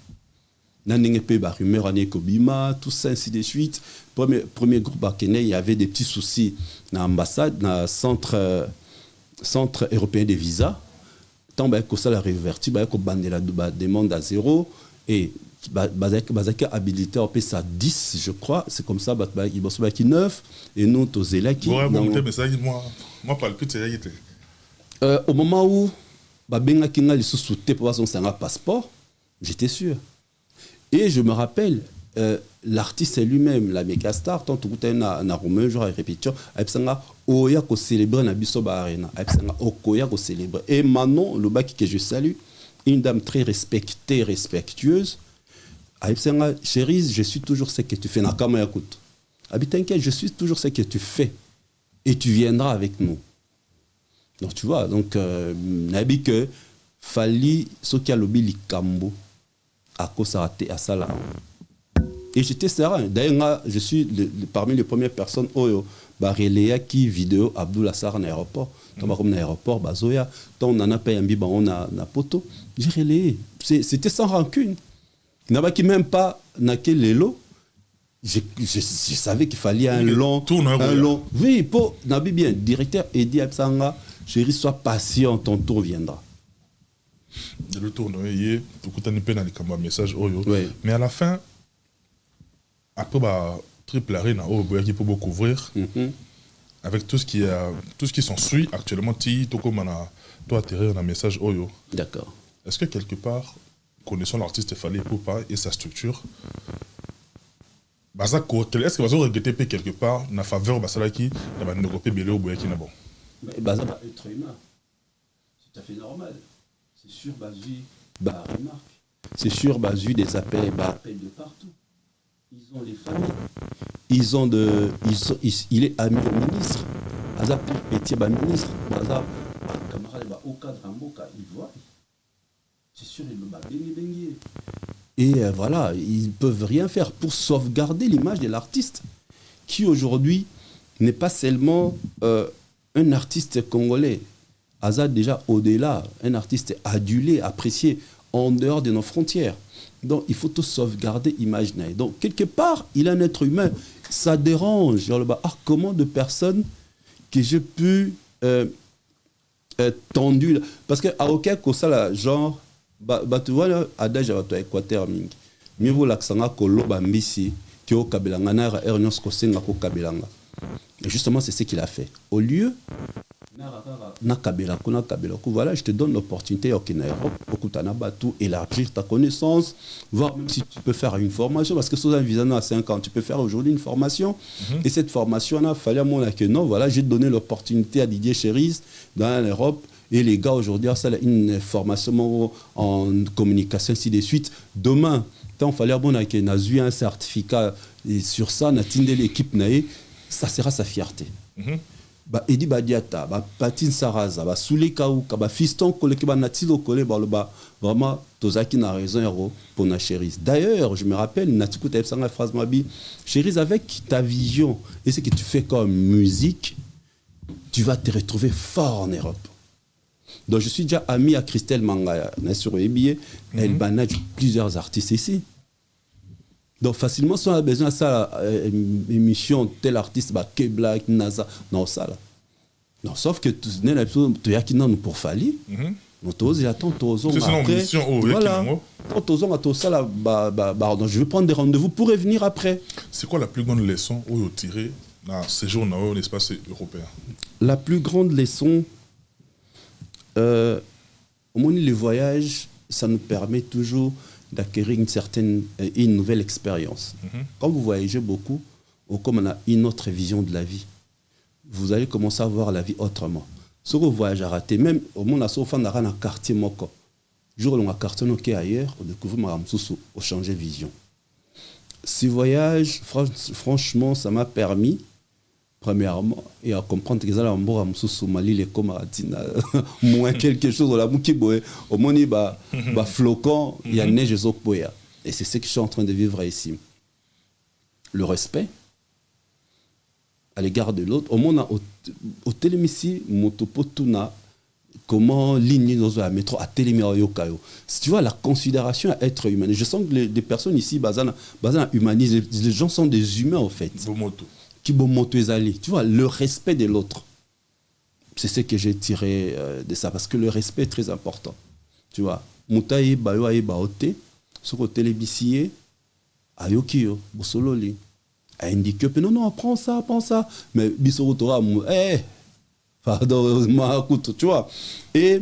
Speaker 1: Nanenge pe ba rumeur ane Kobima, tout ça ainsi de suite. Premier groupe à Kenya, il y avait des petits soucis dans l'ambassade, dans le centre européen des visas. Tant que ça la réverti, que bande la demande à 0 et bazaka habilité au PSA 10, je crois, c'est comme ça, il bosse qui 9 et nous tous là qui.
Speaker 4: Moi palpite c'est
Speaker 1: au moment où benga kinga li sous-souté pour son passeport, j'étais sûr. Et je me rappelle, l'artiste lui-même, la mégastar, tant que tu as Romain, jour à répétition, Oya ko célébrer na biso ba arena, Okoya ko célébrer. Et Manon, le bac que je salue, une dame très respectée, respectueuse, chérie, je suis toujours ce que tu fais. Nakama yakut. T'inquiète, je suis toujours ce que tu fais. Et tu viendras avec nous. Donc tu vois, donc, nabi que fali ce qui a lobby likambo. À cause ça à ça là. Et j'étais serein. D'ailleurs, je suis parmi les premières personnes Bareléa qui vidéo Abdoul Assar en aéroport. Tant comme en aéroport, Bazoya, tant on en a payé un biban, on a poto. J'ai relayé. C'était sans rancune. Il n'y avait même pas naquel lélo. Je savais qu'il fallait un long. Oui, pour Nabi bien, directeur Edi Absanga, chérie, sois patient, ton tour viendra.
Speaker 4: Le tour, message, mais à la fin, après, triple arena, qui peut beaucoup couvrir, avec tout ce qui s'ensuit actuellement, tu dois atterrir un message Oyo.
Speaker 1: D'accord.
Speaker 4: Est-ce que quelque part, connaissant l'artiste Fally Ipupa et sa structure, est-ce que vous avez regretté quelque part la faveur Basalaki dans le négocié Belé au Boyaki Nabo?
Speaker 1: Être humain, c'est tout à fait normal. C'est sûr, remarque. C'est sûr, des appels de partout. Ils ont les familles. Il est ami au ministre. Aza Petit ministre. Aza camarade au cadre Mboka, il voit. C'est sûr, il va bengi. Et voilà, ils ne peuvent rien faire pour sauvegarder l'image de l'artiste, qui aujourd'hui n'est pas seulement un artiste congolais. Aza déjà au-delà, un artiste adulé, apprécié en dehors de nos frontières. Donc il faut tout sauvegarder, imaginer. Donc quelque part, il est un être humain. Ça dérange. Comment de personnes que j'ai pu tendu. Parce que à aucun cas, genre, tu vois, adage à Équateur, mieux vaut l'accent à Koloba Mbisi, qui est au Kabelanga, n'a rien à ko Kabelanga. Et justement, c'est ce qu'il a fait. Au lieu voilà, je te donne l'opportunité au élargir ta connaissance, voir même si tu peux faire une formation, parce que sur un visa à 5 ans, tu peux faire aujourd'hui une formation. Et cette formation, il fallait à mon que non, voilà, j'ai donné l'opportunité à Didier Chéris dans l'Europe. Et les gars, aujourd'hui, ça une formation en communication, ainsi de suite. Demain, il fallait qu'il ait un certificat et sur ça, l'équipe, ça sera sa fierté. Edi Badiata, Patine Saraza, Soulé Kaouka, Fiston Kolekeba Natilo Kole, vraiment, Tozaki n'a raison pour na Chéris. D'ailleurs, je me rappelle, Natiko Taïpsanga la phrase Mabi, Chéris, avec ta vision et ce que tu fais comme musique, tu vas te retrouver fort en Europe. Donc, je suis déjà ami à Christelle Mangaya, sur Ebié, elle manage plusieurs artistes ici. Donc facilement, si on a besoin de ça, émission, tel artiste, K-Black, NASA, non, ça là. Non, sauf que tu as qui nous pour Fally. Donc voilà. Donc je vais prendre des rendez-vous pour revenir après.
Speaker 4: C'est quoi la plus grande leçon où vous tirez dans ce séjour dans l'espace européen?
Speaker 1: La plus grande leçon, au moins les voyages, ça nous permet toujours d'acquérir une nouvelle expérience. Quand vous voyagez beaucoup, comme on a une autre vision de la vie, vous allez commencer à voir la vie autrement. Ce que vous voyagez raté, même au monde, on a un quartier moko. Jour où on a un quartier ailleurs, on découvre on change de vision. Ce voyage, franchement, ça m'a permis, premièrement, et à comprendre que ça Mali les comme moins quelque chose là au moins flocon, il y a neige et c'est ce que je suis en train de vivre ici. Le respect à l'égard de l'autre. Au moins au télémissi motopotuna comment ligne dans la métro à téléméroyokayo. Si tu vois la considération à être humain. Je sens que les personnes ici bazana humanisent. Les gens sont des humains en fait. Tu vois, le respect de l'autre. C'est ce que j'ai tiré de ça, parce que le respect est très important. Tu vois, Moutaï Bayo Baote, ce côté les bissiers, Ayokio, Bosololi, a indiqué que non, prends ça. Mais Bissorotora, pardon, tu vois. Et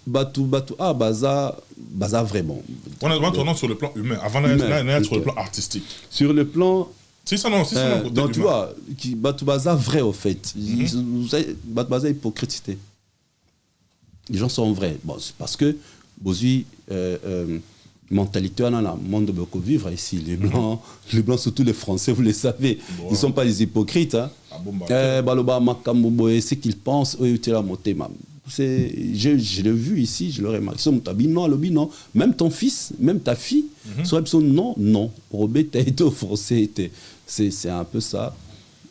Speaker 1: Batou, Baza vraiment.
Speaker 4: On a tourné sur le plan humain, avant d'aller sur le plan artistique.
Speaker 1: Sur le plan.
Speaker 4: C'est ça, non,
Speaker 1: donc, tu vois, Batoubaza vrai, au fait. Batoubaza hypocrite. Les gens sont vrais. Bon, c'est parce que, Bozui, mentalité, on a un monde de beaucoup vivre ici. Les Blancs, surtout les Français, vous le savez, ils ne sont pas des hypocrites. Hein. C'est qu'ils pensent, je l'ai vu ici, je le remarque. Non. Même ton fils, même ta fille, non. Robert, tu as été offensé. C'est un peu ça.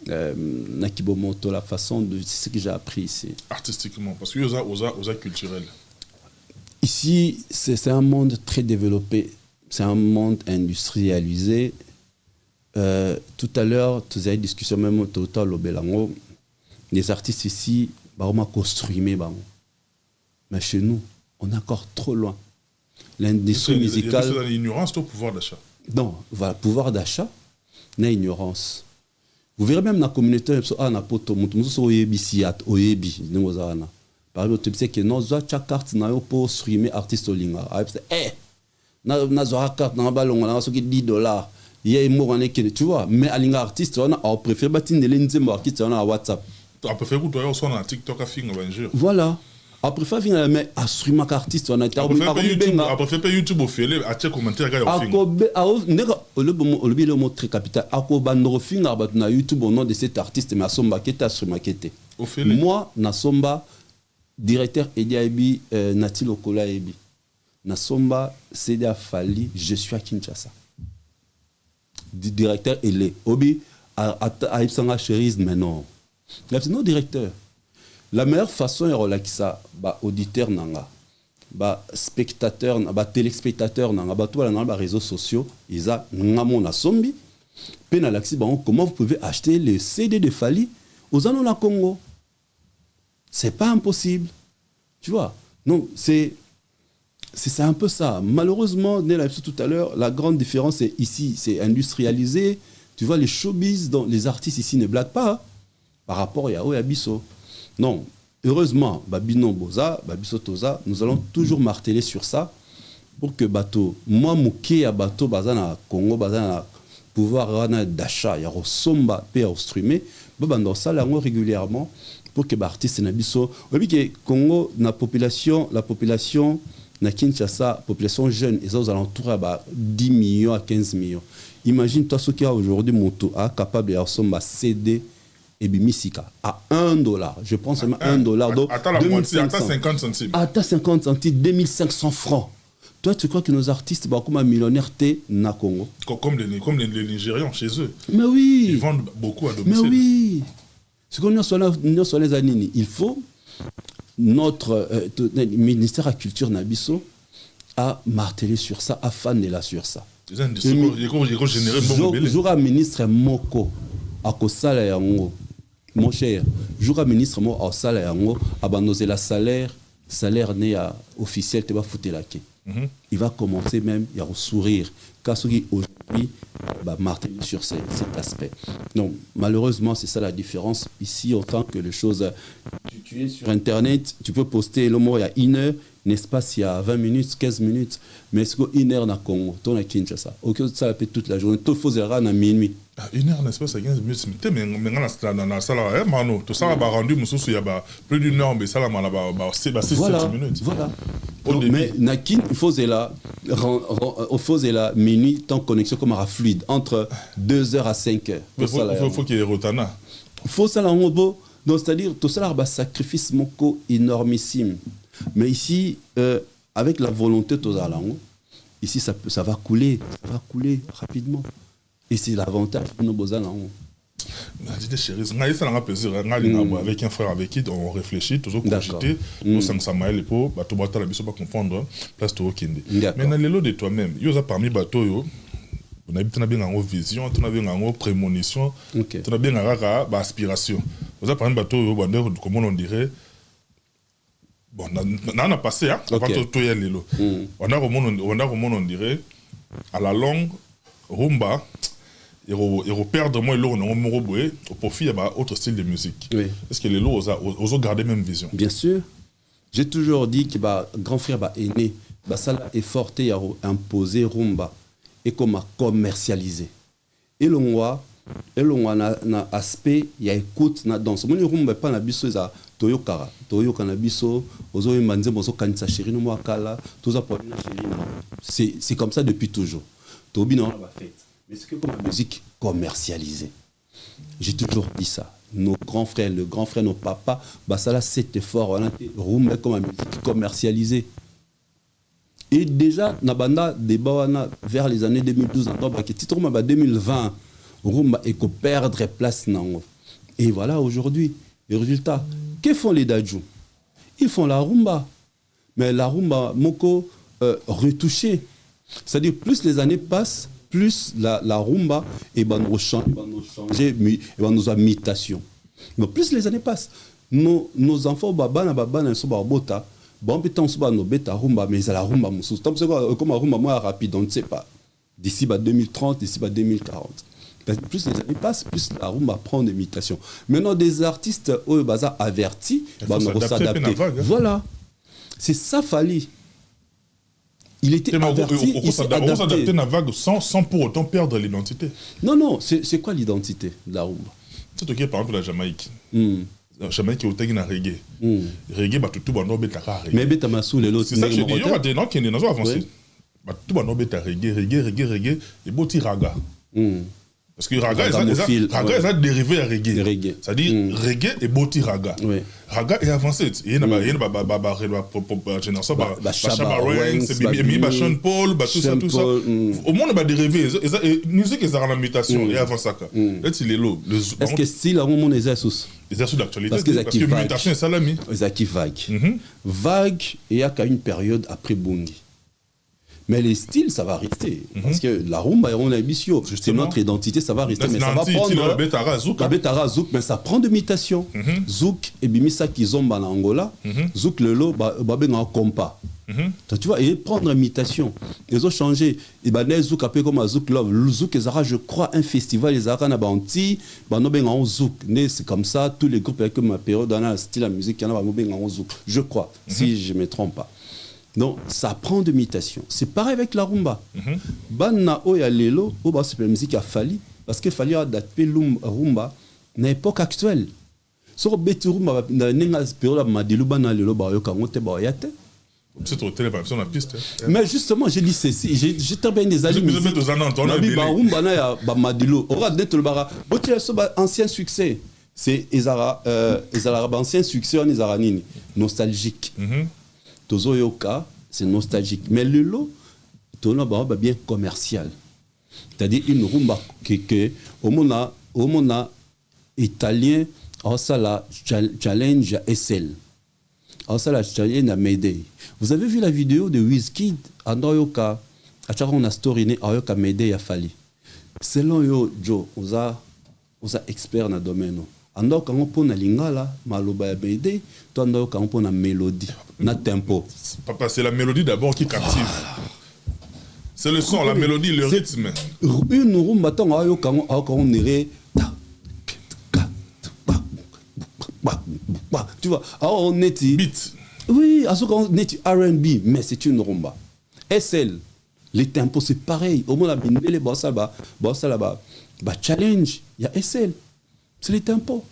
Speaker 1: Nakibomoto, la façon de. C'est ce que j'ai appris ici.
Speaker 4: Artistiquement, parce que aux culturel.
Speaker 1: Ici, c'est un monde très développé. C'est un monde industrialisé. Tout à l'heure, tu as eu une discussion même au Total Belango. Les artistes ici, on a construit. Mais chez nous, on est encore trop loin. L'industrie musicale.
Speaker 4: C'est l'ignorance au pouvoir d'achat.
Speaker 1: Non, voilà, pouvoir d'achat, n'a ignorance. Vous verrez même dans la communauté, par exemple, tu sais que nous avons une carte pour streamer artiste au linga. Nous avons une carte dans le ballon, on a $10. Il y a une tu vois, mais à linga artiste, on préfère bâtir des artistes à WhatsApp.
Speaker 4: On préfère que tu aies un TikTok à faire un jour.
Speaker 1: Voilà. Après, il faut mais streamer artiste, on a été
Speaker 4: après, faire YouTube au fil, à checker commentaire,
Speaker 1: le mot très capital. Na YouTube au nom de cet artiste, mais à Somba, qui est à Somakete. Moi, na Somba, directeur Ediabi, Nati Lokola Ebi. Na Somba, c'est à Fali, je suis à Kinshasa. Directeur, il est. Obi, à Ipsanga Cherise, mais non. Non, directeur. La meilleure façon de relaxer auditeur nanga, spectateur, téléspectateur nanga, tout les réseaux sociaux, ils ont na sombi. Comment vous pouvez acheter les CD de Fali aux anneaux la Congo? C'est pas impossible, tu vois. Non, c'est un peu ça. Malheureusement, tout à l'heure, la grande différence c'est ici, c'est industrialisé. Tu vois, les showbiz, les artistes ici ne blaguent pas par rapport à Yao et Abisso. Non, heureusement, Babino Boza, Babiso Toza, nous allons toujours marteler sur ça pour que bateau, moi mouké à bateau bazana Congo bazana pouvoir d'achat, il y a somba pe à streamer, dans ça là régulièrement pour que l'artiste nabiso, oui que Congo la population na Kinshasa, population jeune, ils ont aux alentours à 10 millions à 15 millions. Imagine toi ce qui a aujourd'hui moto a capable de somba CD et bimisika à $1. Je pense seulement $1. Donc,
Speaker 4: attends la moitié, attends 50 centimes.
Speaker 1: Attends 50 centimes, 2500 francs. Toi, tu crois que nos artistes, comme un millionnaire, t'es na Congo?
Speaker 4: Comme les Nigérians chez eux.
Speaker 1: Mais oui.
Speaker 4: Ils vendent beaucoup à domicile.
Speaker 1: Mais oui. Ce qu'on a sur les années, il faut notre ministère de la Culture Nabiso a martelé sur ça, a fané là sur ça.
Speaker 4: Les industries, ils générer beaucoup de
Speaker 1: jour à ministre Moko, à Kosala Yango. Mon cher, jour à ministre moi au salaire yango abandonner la salaire né officiel te va foutre la quai. Il va commencer même il y a un sourire car ce qui aujourd'hui marteler sur cet aspect. Donc malheureusement c'est ça la différence ici autant que les choses tu es sur internet, tu peux poster le mot il y a 1 heure n'est-ce pas, s'il y a 20 minutes, 15 minutes, mais est-ce qu'une heure na Congo, ton à Kinshasa, ok, ça fait toute la journée, tout faut zéro à minuit.
Speaker 4: Une heure, n'est-ce pas, c'est 15 minutes, mais dans la salle, mano, tout ça va rendu, il y a plus d'une heure, mais ça, c'est 6-7 minutes.
Speaker 1: Voilà. Mais Nakin, il faut la minuit, tant connexion comme un fluide, entre 2h à 5h.
Speaker 4: Il faut qu'il y ait Rotana.
Speaker 1: Il faut ça, donc c'est-à-dire, tout ça, c'est un sacrifice énormissime. Mais ici, avec la volonté de Tozalango, ici, ça va couler rapidement. Et c'est l'avantage de nos beaux Alango.
Speaker 4: Avec un frère avec qui on réfléchit, toujours cogiter, nous sommes Samaël pour la biso pas comprendre place to Kinde. Mais dans les lots de toi-même, il y a parmi bateau on a bien en vision, on a bien en prémonition, on a bien en aspiration. Vous avez parmi bateau comment on dirait. Bon, on a passé, hein, avant tout y aller là. On a on dirait à la longue rumba. Et perdre moi l'eau au profit de autre style de musique. Oui. Est-ce que les lots ont gardé même vision?
Speaker 1: Bien sûr. J'ai toujours dit que grand frère est né, ça est fort et imposé rumba et comme à commercialiser. Et l'on a un aspect, il y a écoute dans danse. Mon rumba pas na biso za toyokara, toyokana biso, ozo manze bozo kanisa chéri no mwakala, toza pour na chéri. C'est comme ça depuis toujours. Tobi na ba fête. Mais c'est que comme la musique commercialisée. J'ai toujours dit ça. Nos grands frères, le grand frère, nos papas, ça là, c'était fort. On a rumba comme la musique commercialisée. Et déjà, nabanda débat vers les années 2012, titre 2020, rumba et qu'on perdre place nango. Et voilà aujourd'hui, les résultats. Que font les Dadjou? Ils font la rumba. Mais la rumba, moko retouchée. C'est-à-dire, plus les années passent, plus la rumba et nous changer nos imitations. Mais plus les années passent, nos enfants babana sont barbota, bon pétan sont nos bêta rumba, mais c'est la rumba moussou. Comme la rumba moins rapide, on ne sait pas. D'ici 2030, d'ici 2040. Plus les années passent, plus la rumba prend des imitations. Maintenant, des artistes avertis, nous s'adapter. Voilà, c'est ça Fali. Il était averti, il s'est adapté. On s'adapter
Speaker 4: à la vague sans pour autant perdre l'identité.
Speaker 1: Non, c'est quoi l'identité de la rumba?
Speaker 4: C'est ok, par exemple, la Jamaïque. La Jamaïque est au Tagina reggae. Reggae, tout le monde est reggae.
Speaker 1: Mais tu as les autres.
Speaker 4: C'est ça que je dis. Il y a des gens qui sont avancés. Tout le monde est reggae, et boti raga. Parce que raga est un dérivé à reggae. C'est-à-dire reggae et boti raga. Raga est avancé. Il y a une génération, Sean Paul, tout ça. Au monde, il y a dérivé. La musique est en mutation. Et avant ça,
Speaker 1: est-ce que si la rumba est sous
Speaker 4: d'actualité? Parce que la mutation est salami.
Speaker 1: C'est vague. Vague, il y a qu'à une période après Bungi. Mais les styles, ça va rester. Parce que la rumba, on a ambitieux. C'est notre identité, ça va rester. Mais ça va prendre. Betara, Zouk, mais ça prend de mutation. Zouk, et Bimisa qui zomba en Angola. Zouk, le lot, babé en compas. Tu vois, et prendre une mutation. Ils ont changé. Et ben, Zouk, appelé comme Zouk Love. Zouk, je crois, un festival, les Arana Banti, en Zouk. C'est comme ça, tous les groupes avec ma période, dans le style de la musique, il y en a en Zouk. Je crois, si je ne me trompe pas. Donc, ça prend de mutation. C'est pareil avec la rumba. Banna oya lelo, c'est la musique à Fali, parce que Fali a adapté rumba à l'époque actuelle. Sur beti rumba, na nenga période madilu banna lelo ba yo kangote ba yate.
Speaker 4: C'est trop télévision la piste.
Speaker 1: Mais justement, j'ai dit ceci, j'ai très bien des amis. Nabi ba rumba na ya ba madilu. Ora net le bara. Boti so ba ancien succès. C'est Ezara ancien succès en Ezara nini, nostalgique. Tozoyoka, c'est nostalgique. Mais le lot, c'est bien commercial. C'est-à-dire une rumba qui au monde italien, ça la challenge SL. Ça la challenge à Mayday. Vous avez vu la vidéo de Wizkid à Noyoka, à chaque fois on a story né à Yoka Mayday à Fali. Selon yo Joe, on a expert dans le domaine. Ando quand on pose na lingala, maloba ya Mayday, toi ando quand on pose na mélodie. Na tempo.
Speaker 4: Papa, c'est la mélodie d'abord qui captive. C'est le son, la mélodie, le rythme.
Speaker 1: Une rumba, on irait. Tu vois, on est.
Speaker 4: Beat.
Speaker 1: Oui, on est R&B, mais c'est une rumba. SL, les tempos, c'est pareil. Au moins, les bossa là-bas, challenge, il y a SL. C'est les tempos.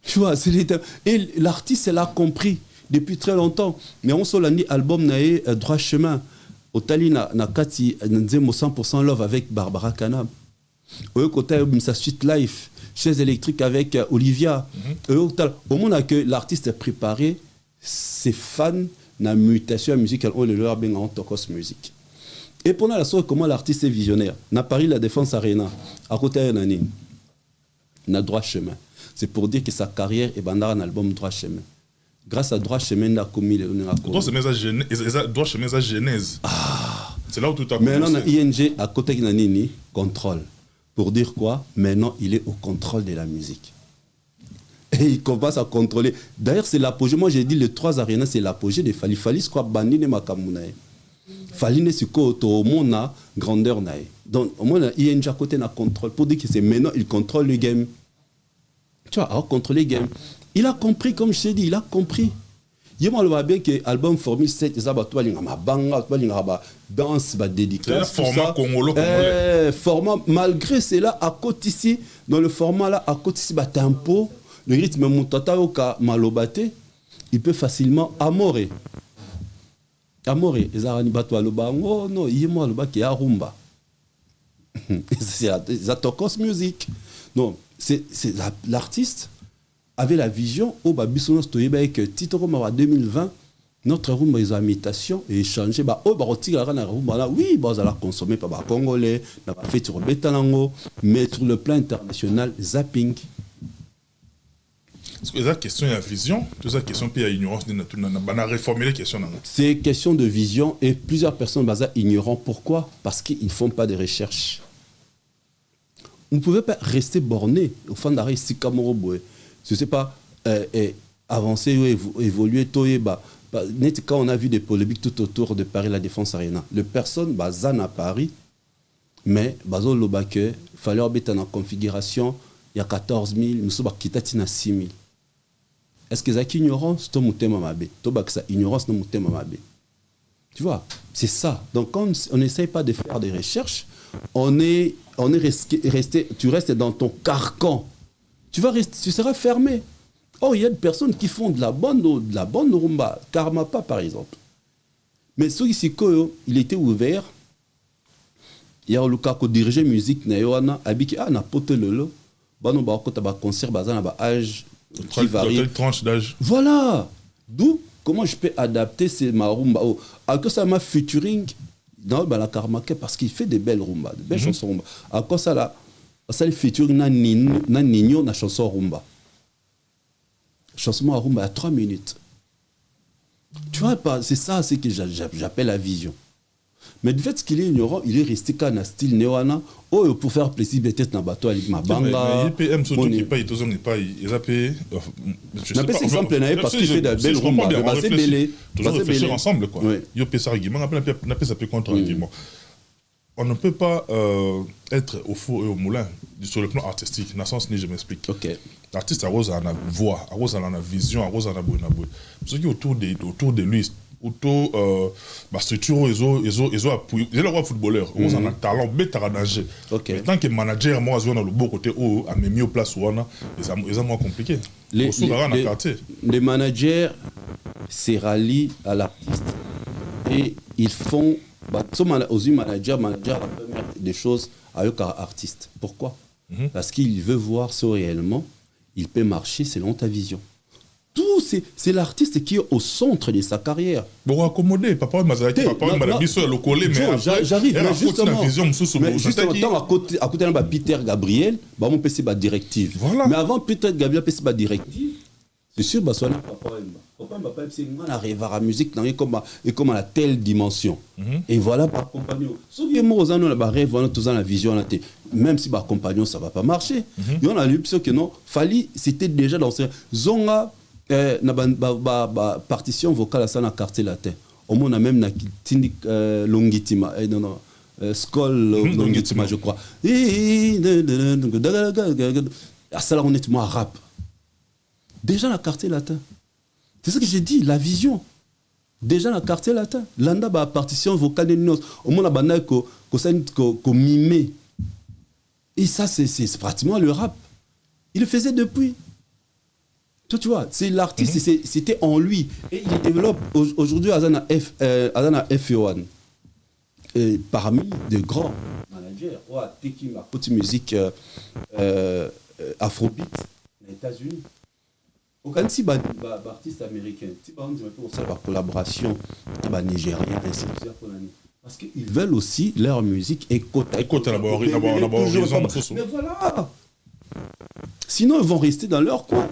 Speaker 1: Tu vois, c'est les tempos. Et l'artiste, elle a compris depuis très longtemps. Mais on s'en a dit, album, nae, droit chemin. Au Tali, na kati, nzemo 100% love avec Barbara Kanam. Au côté, sa suite live, chaise électrique avec Olivia. Au moins, que l'artiste est préparé, ses fans, na mutation musicale, on le leur bien en tokos musique. Et pendant la soirée, comment l'artiste est visionnaire. Na Paris, la Défense Arena, à côté de Nani, na droit chemin. C'est pour dire que sa carrière est bandara un album droit chemin. Grâce à droit chemin, il a commis le
Speaker 4: droit chemin, sa genèse. C'est là où tout a
Speaker 1: commencé. Maintenant, ING, à côté de Nani, contrôle. Pour dire quoi? Maintenant, il est au contrôle de la musique. Et il commence à contrôler. D'ailleurs, c'est l'apogée. Moi, j'ai dit les 3 arénas, c'est l'apogée de Fali. Fali, c'est quoi? Bandi ne makamunae. Fali ne c'est quoi? Au monde, na grandeur nae. Donc, au moins, ING à côté, na contrôle. Pour dire que c'est maintenant, il contrôle le game. Tu vois, alors contrôler le game. Il a compris, comme je t'ai dit, il a compris. Je me vois bien que l'album Formule 7, il y a banga, danse, dédicace.
Speaker 4: C'est le format congolais.
Speaker 1: Format, malgré cela, à côté ici, dans le format là, à côté ici, tempo, le rythme montata oka malobate, il peut facilement amorer. Amorer. Les arani batwa loba, oh non, il y a moi loba qui a rumba. C'est la tokos music. Non, c'est l'artiste avait la vision au Babissonos Toyeba avec Tito Roma 2020, notre rumba is imitation et changer au barotique la rumba là oui bah ça la consommer par les Congolais n'a pas fait sur Betanango mais sur le plan international zapping.
Speaker 4: Est-ce que la question est la vision, toute la question puis il y a ignorance on a réformé les questions.
Speaker 1: C'est question de vision et plusieurs personnes basées ignorant. Pourquoi? Parce qu'ils ne font pas de recherche. On ne pouvait pas rester borné au fond d'arrêt Sikamoro Boé. Je ne sais pas, avancer ou évoluer, quand on a vu des polémiques tout autour de Paris, la Défense Arena, les personnes basées à Paris, mais bazo lobake, fallait habiter en configuration, il y a 14 000, nous sommes à 6 000. Est-ce que c'est ignorance? Ignorance, tu vois, c'est ça. Donc quand on n'essaye pas de faire des recherches, on est resté, tu restes dans ton carcan. Tu seras fermé. Oh, il y a des personnes qui font de la bonne rumba. Karmapa, par exemple. Mais ce qui il était ouvert. Il y a le cas qui dirigeait musique, na pote lolo. Bano ba kota ba concert bazana ba âge qui varie.
Speaker 4: Quelle tranche d'âge?
Speaker 1: Voilà. D'où comment je peux adapter ces marumba. À quoi ça m'a featuring dans la Karmake parce qu'il fait des belles rumba, des belles chansons rumba. À quoi ça là? Ça le featuring na Nino na chanson rumba. Chanson rumba à 3 minutes. Tu vois, c'est ça c'est que j'appelle la vision. Mais du fait qu'il est ignorant, il est resté qu'à un style néoana, pour faire plaisir peut-être dans bateau avec ma banga.
Speaker 4: Mais IPM surtout qui paye, tous les paye, ils a payé.
Speaker 1: Je sais pas exemple parce qu'il fait de belles rumba,
Speaker 4: c'est belé. Toujours réfléchir ensemble quoi. Il peut ça argument, on appelle ça contre argument. On ne peut pas être au four et au moulin sur le plan artistique. Dans le sens ni je m'explique. L'artiste a rose à la voix, a rose à la vision, a rose à la boue. Ce qui est autour de lui, autour la structure, ils ont appuyé. Il est le roi footballeur, on a un talent, bête à danger. Mais tant que manager, moi, je suis dans le beau côté, à mes mieux place, ils ont moins compliqué.
Speaker 1: Les managers se rallient à l'artiste et ils font. Aux managers, des choses avec l'artiste. Pourquoi? Parce qu'il veut voir ça réellement, il peut marcher selon ta vision. Tout, c'est l'artiste qui est au centre de sa carrière.
Speaker 4: Bon, accommoder, papa Mazaki, papa Malabiso, le collé, mais
Speaker 1: j'arrive, mais justement,
Speaker 4: à
Speaker 1: côté de Peter Gabriel, on peut se directive. Mais avant Peter Gabriel, peut se directive, c'est sûr, bah, soit papa, c'est la musique comme à telle dimension. Et voilà, par compagnon. Ce qui est mort aux années, voilà, tous la vision, même si par compagnon, ça ne va pas marcher. Il y en a eu que non, Fali, c'était déjà dans ce. Zonga, partition vocale à ça dans le quartier latin. Au moins, on a même Tindi Longitima. Non, Skoll Longitima, je crois. À ça, là, on est moins rap. Déjà, dans le quartier latin. C'est ce que j'ai dit, la vision. déjà dans le quartier latin landa ba partition vocale nos au moins banda ko mimer. Et ça c'est pratiquement le rap. Il le faisait depuis. Tu vois, c'est l'artiste, c'était en lui. Et il développe aujourd'hui Azana F1 parmi de grands managers. Qui m'a côté musique afrobeat aux États-Unis. Aucun si artiste américain, si on dit la collaboration nigérien, parce qu'ils veulent aussi leur musique écouter. Mais voilà. Sinon, ils vont rester dans leur coin.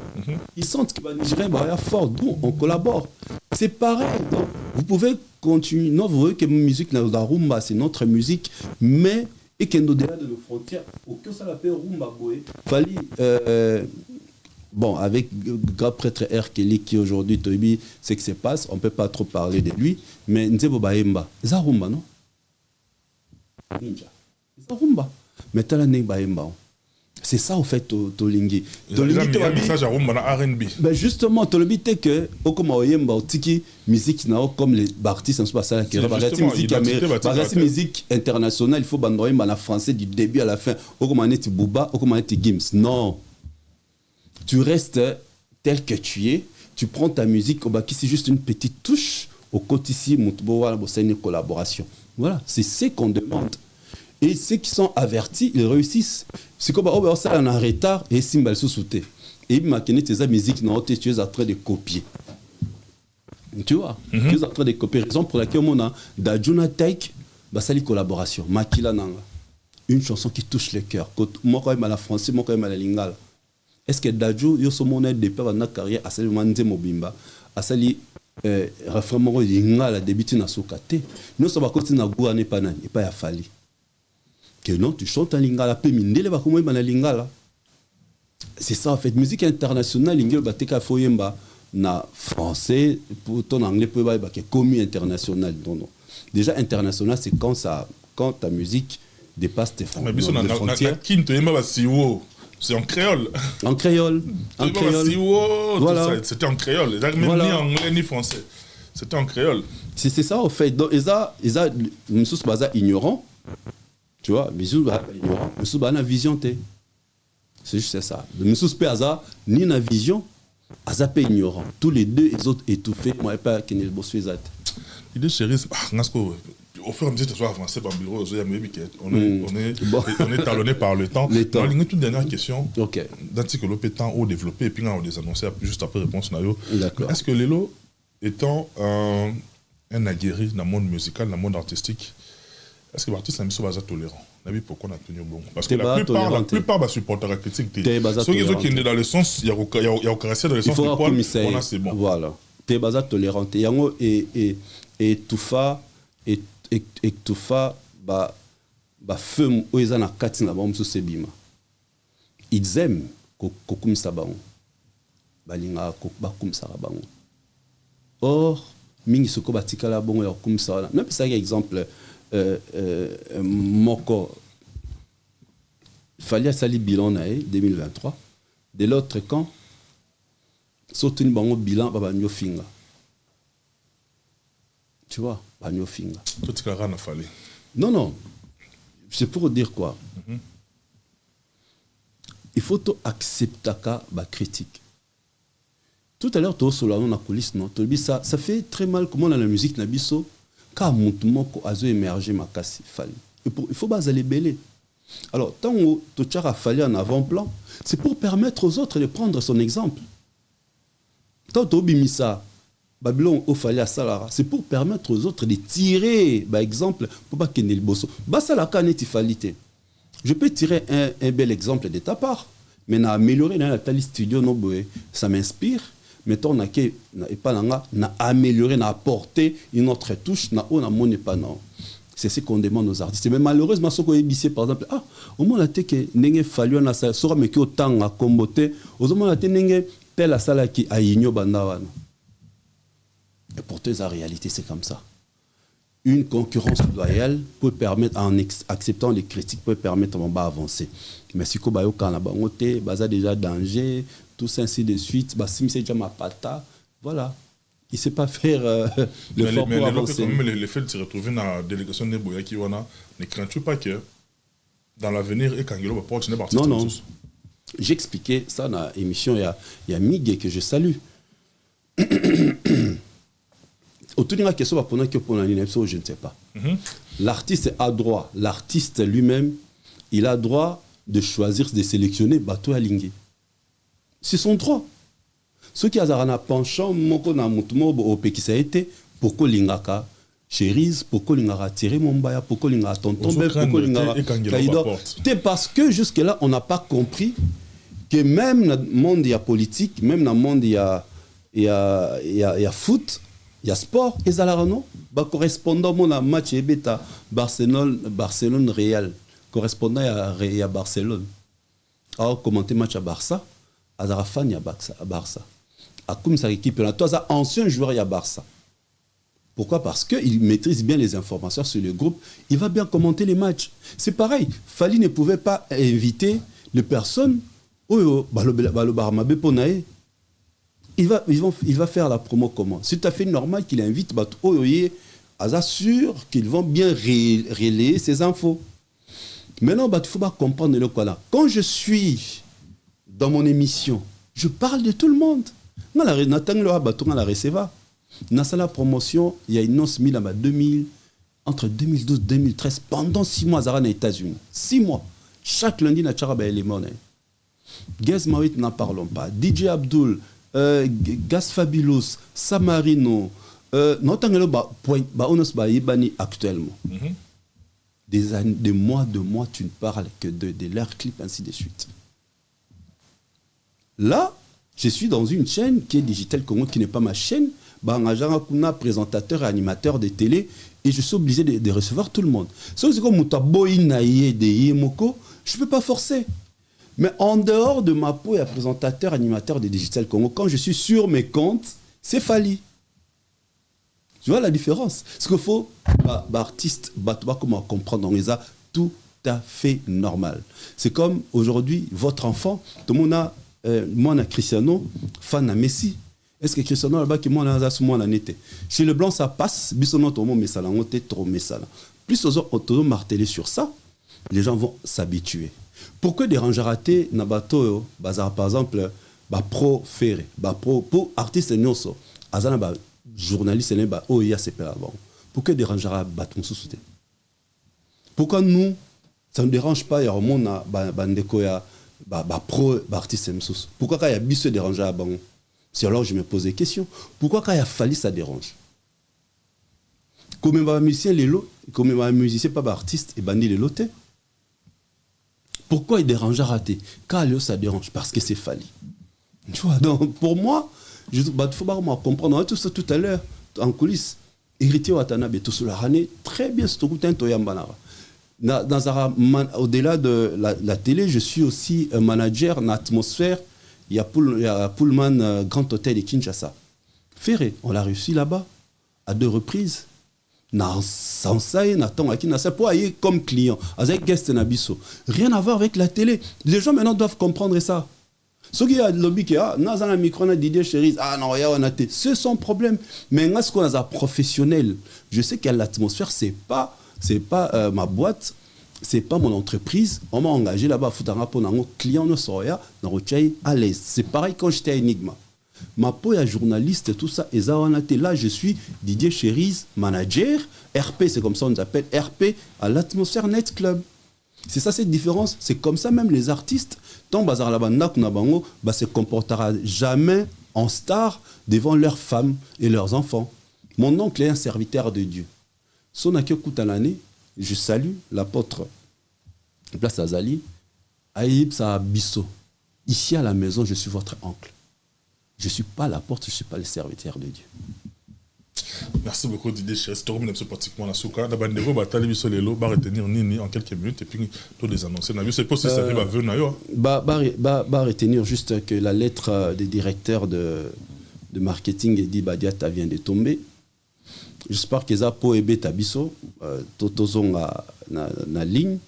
Speaker 1: Ils sentent que les Nigériens sont forts, donc on collabore. C'est pareil. Donc, vous pouvez continuer. Non, vous voyez que la musique, la rumba, c'est notre musique, mais et qu'au-delà de nos frontières, aucun ça l'appelle rumba boy. Bon, avec le grand prêtre R. Kelly qui aujourd'hui, Tobi, c'est ce qui se passe, on ne peut pas trop parler de lui, mais Nzebo Baemba, c'est ça rumba, non? Ninja. C'est ça rumba. Mais t'as la Baemba. C'est ça, en fait, Tolingi.
Speaker 4: Tolingi, un message à rumba dans R&B.
Speaker 1: Ben justement, Tolingi, c'est que, comme Oyemba, Tiki, musique, comme les artistes, on se passe à la musique internationale, il faut bandoyer en français du début à la fin. Comme on est Bouba, comme on est Gims. Non. Tu restes tel que tu es, tu prends ta musique, c'est juste une petite touche, au quotidien, c'est une collaboration. Voilà, c'est ce qu'on demande. Et ceux qui sont avertis, ils réussissent. C'est comme ça, on est en retard et Simbal sous-souté. Et il m'a dit que tes musiques, tu es en train de copier. Tu vois, tu es en train de copier. Raison pour laquelle on a Dajuna Taik, c'est une collaboration. Makila Nanga. Une chanson qui touche le cœur. Moi, quand même à la français, moi, quand même à la lingala. Est-ce que Dajou, il y a son monnaie de peur dans la carrière, à celle de Mobimba, à celle référemment lingala, débuté dans Sokate. Nous sommes à côté de Gouane et pas à Fali. Que non, tu chantes en lingala, peu mindele ba comment na lingala. C'est ça en fait, musique internationale lingala ba teka foyemba na français pour ton anglais peut ba que commis international non. Déjà international c'est quand ta musique dépasse tes frontières. Mais
Speaker 4: frontières. C'est en créole.
Speaker 1: En créole. En créole.
Speaker 4: Voilà. C'était en créole. Même ni anglais ni français. C'était en créole.
Speaker 1: C'est ça en fait. Donc nous sommes ignorants. Tu vois, bisous ignorant, bisous na vision te. C'est juste ça. Bisous pe aza ni na vision, aza pe ignorant. Tous les deux les autres étouffés, moi pas que ne bosse zat.
Speaker 4: Idée chérie, ngasko au fur et à mesure que tu sois avancé par bureau, on est talonné par le temps. Une toute dernière question.
Speaker 1: OK.
Speaker 4: D'antique l'opétant ou développé et puis on les annoncer juste après réponse nayo.
Speaker 1: D'accord.
Speaker 4: Est-ce que Lelo étant un aguerri dans le monde musical, dans le monde artistique, est-ce que l'artiste est tolérant? Pourquoi on a tenu bon? Parce que la plupart des supporters à critique, ceux qui sont dans le sens, il y a aucun dans le sens de poil, c'est bon.
Speaker 1: Voilà. Tu es tolérant. Et tout fa, feu, ils ont katina ba mso sebima. Ils aiment kokum sabango. Balinga kokum sarabango. Or, mingi soko batikala bongo ya kokum sara. Même ça exemple Moko, il fallait sali bilan 2023. De l'autre camp, surtout une bango bilan, babanyo finga. Tu vois, banyo finga.
Speaker 4: Tout ce qu'il a fallu.
Speaker 1: Non. C'est pour dire quoi? Il faut accepter la critique. Tout à l'heure, tu as sur la coulisse, non? Ça fait très mal comment dans la musique nabiso. Quand mon azo émergé ma casse il faut pas aller belé. Alors tant que tu as fallu en avant-plan, c'est pour permettre aux autres de prendre son exemple. Tant que tu ça Babylone au fallu à Salara, c'est pour permettre aux autres de tirer par exemple pour pas qu'il ne le bosso. Bassa la canette. Je peux tirer un bel exemple de ta part, mais na améliorer dans la tali studio no boé, ça m'inspire. Mettons na amélioré, na apporté une autre touche, na mon pas non. C'est ce qu'on demande aux artistes. Mais malheureusement, ce qu'on est par exemple, au moins la que n'engé fallu na ça, sera mais qui autant à comboter, au moins la n'engé tel la salle qui a igno bandawan. Et pourtant la réalité c'est comme ça. Une concurrence loyale peut permettre, en acceptant les critiques, peut permettre d'avancer. Mais si on a déjà danger, tout ça ainsi de suite, si c'est déjà ma pata, voilà. Il ne sait pas faire l'effort pour avancer.
Speaker 4: Quand même, le fait de se retrouver dans la délégation de Boyaki, ne crains-tu pas que dans l'avenir, et Kangelo va pas continuer à partir?
Speaker 1: Non. J'expliquais ça dans l'émission, il y a Miguel que je salue. Autour de la question, je ne sais pas. L'artiste a droit, l'artiste lui-même, il a droit de choisir, de sélectionner Bato Alingé. C'est son droit. Ceux qui ont un penchant, au pays qui ça a été, pourquoi l'ingaka chérise, pourquoi l'ingaka tiré mon baya, pourquoi l'ingaka tonton, pourquoi l'ingaka kaïdo. C'est parce que jusque-là, on n'a pas compris que même dans le monde, il y a politique, même dans le monde, il y a foot, il y a sport, et ça correspondant à match Barcelone Real, correspondant à Barcelone. Alors, commenter match à Barça, à Zarafan, il y a Barça. À comme sa équipe, là, toi, ça ancien joueur, il y a Barça. Pourquoi? Parce qu'il maîtrise bien les informations sur le groupe, il va bien commenter les matchs. C'est pareil, Fali ne pouvait pas inviter les personnes, il va faire la promo comment? C'est tout à fait normal qu'il invite, assure qu'ils vont bien relayer ces infos. Maintenant, il faut pas comprendre le quoi là. Quand je suis dans mon émission, je parle de tout le monde. Dans la receva, dans la promotion, il y a une annonce entre 2012 et 2013, pendant 6 mois, aux États-Unis. 6 mois. Chaque lundi, na charaba élément. Gaz Mawit, n'en parlons pas. DJ Abdul, Gas Fabulous, Samarino, actuellement. Des mois, tu ne parles que de leurs clips, ainsi de suite. Là, je suis dans une chaîne qui est Digital Congo, qui n'est pas ma chaîne. Présentateur et animateur de télé, et je suis obligé de recevoir tout le monde. C'est comme je ne peux pas forcer. Mais en dehors de ma peau et présentateur, animateur de Digital Congo, quand je suis sur mes comptes, c'est Fali. Tu vois la différence? Ce qu'il faut, artiste, comment comprendre, on les a tout à fait normal. C'est comme aujourd'hui, votre enfant, tout le monde a, moi, Cristiano, fan à Messi. Est-ce que Cristiano là-bas qui moi en été? Chez le blanc ça passe, bisono tout le monde met ça là, on était trop met ça là. Plus aux autres marteler sur ça, les gens vont s'habituer. Pourquoi déranger raté na bateau bazar par exemple pro ferré, pour artiste nyoso, azana ba journaliste ne ba oya c'est pas avant. Pourquoi déranger bateau sous-souté? Pourquoi nous ça ne dérange pas y a au monde na bandeko ya pro artiste nyoso? Pourquoi quand il y a biso déranger à bon? C'est alors que je me pose des questions. Pourquoi quand il a fallu ça dérange? Comme un musicien, comme un musicien, pas artiste, et bandit les lotés. Pourquoi il dérange à rater? Quand ça dérange? Parce que c'est fallu. Tu vois, donc pour moi, il faut pas comprendre. On a tout ça tout à l'heure, en coulisses. Héritier Watanabe, tout cela, très bien, c'est tout un toyambanara. Au-delà de la télé, je suis aussi un manager en atmosphère. Il y a Pullman Grand Hôtel de Kinshasa. Ferré, on l'a réussi là-bas, à 2 reprises. Pour aller comme client, avec guest Nabiso. Rien à voir avec la télé. Les gens maintenant doivent comprendre ça. Ceux qui ont le lobby qui ont un micro, Didier Chéris, c'est son problème. Mais ce qu'on a professionnel, je sais qu'il y a l'atmosphère, c'est pas ma boîte. C'est pas mon entreprise, on m'a engagé là-bas pour un client ne soya à l'aise. C'est pareil quand j'étais à Enigma. Ma peau est journaliste et tout ça, et là je suis Didier Chéris, manager, RP, c'est comme ça on nous appelle RP à l'Atmosphère Net Club. C'est ça cette différence, c'est comme ça même les artistes, tant bazar là-bas se comportera jamais en star devant leurs femmes et leurs enfants. Mon oncle est un serviteur de Dieu. Son accueil coûte à l'année. Je salue l'apôtre Place Azali, Aïb Sahabisso. Ici à la maison, je suis votre oncle. Je ne suis pas l'apôtre, je ne suis pas le serviteur de Dieu.
Speaker 4: Merci beaucoup Didier Chéris. Je termine pratiquement la souka. D'abord, il va retenir Nini en quelques minutes et puis tout les annoncer. Je ne sais pas si ça arrive à venir.
Speaker 1: Va retenir juste que la lettre des directeurs de marketing Edi Badiata vient de tomber. J'espère que ça peut aider Tabiso, Totozon na ligne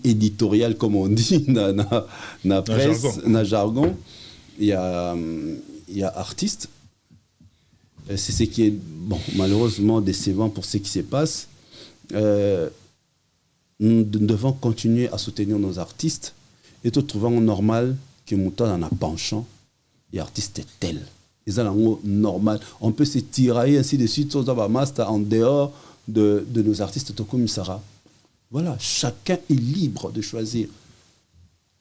Speaker 1: éditoriale comme on dit, na presse, na jargon. Il y a artistes, C'est ce qui est, bon, malheureusement décevant pour ce qui se passe. Nous devons continuer à soutenir nos artistes et tout trouvant normal que Mouton en a penchant et artiste est tel. Ils ont normal. On peut se tirailler ainsi de suite en dehors de nos artistes comme Sarah. Voilà, chacun est libre de choisir.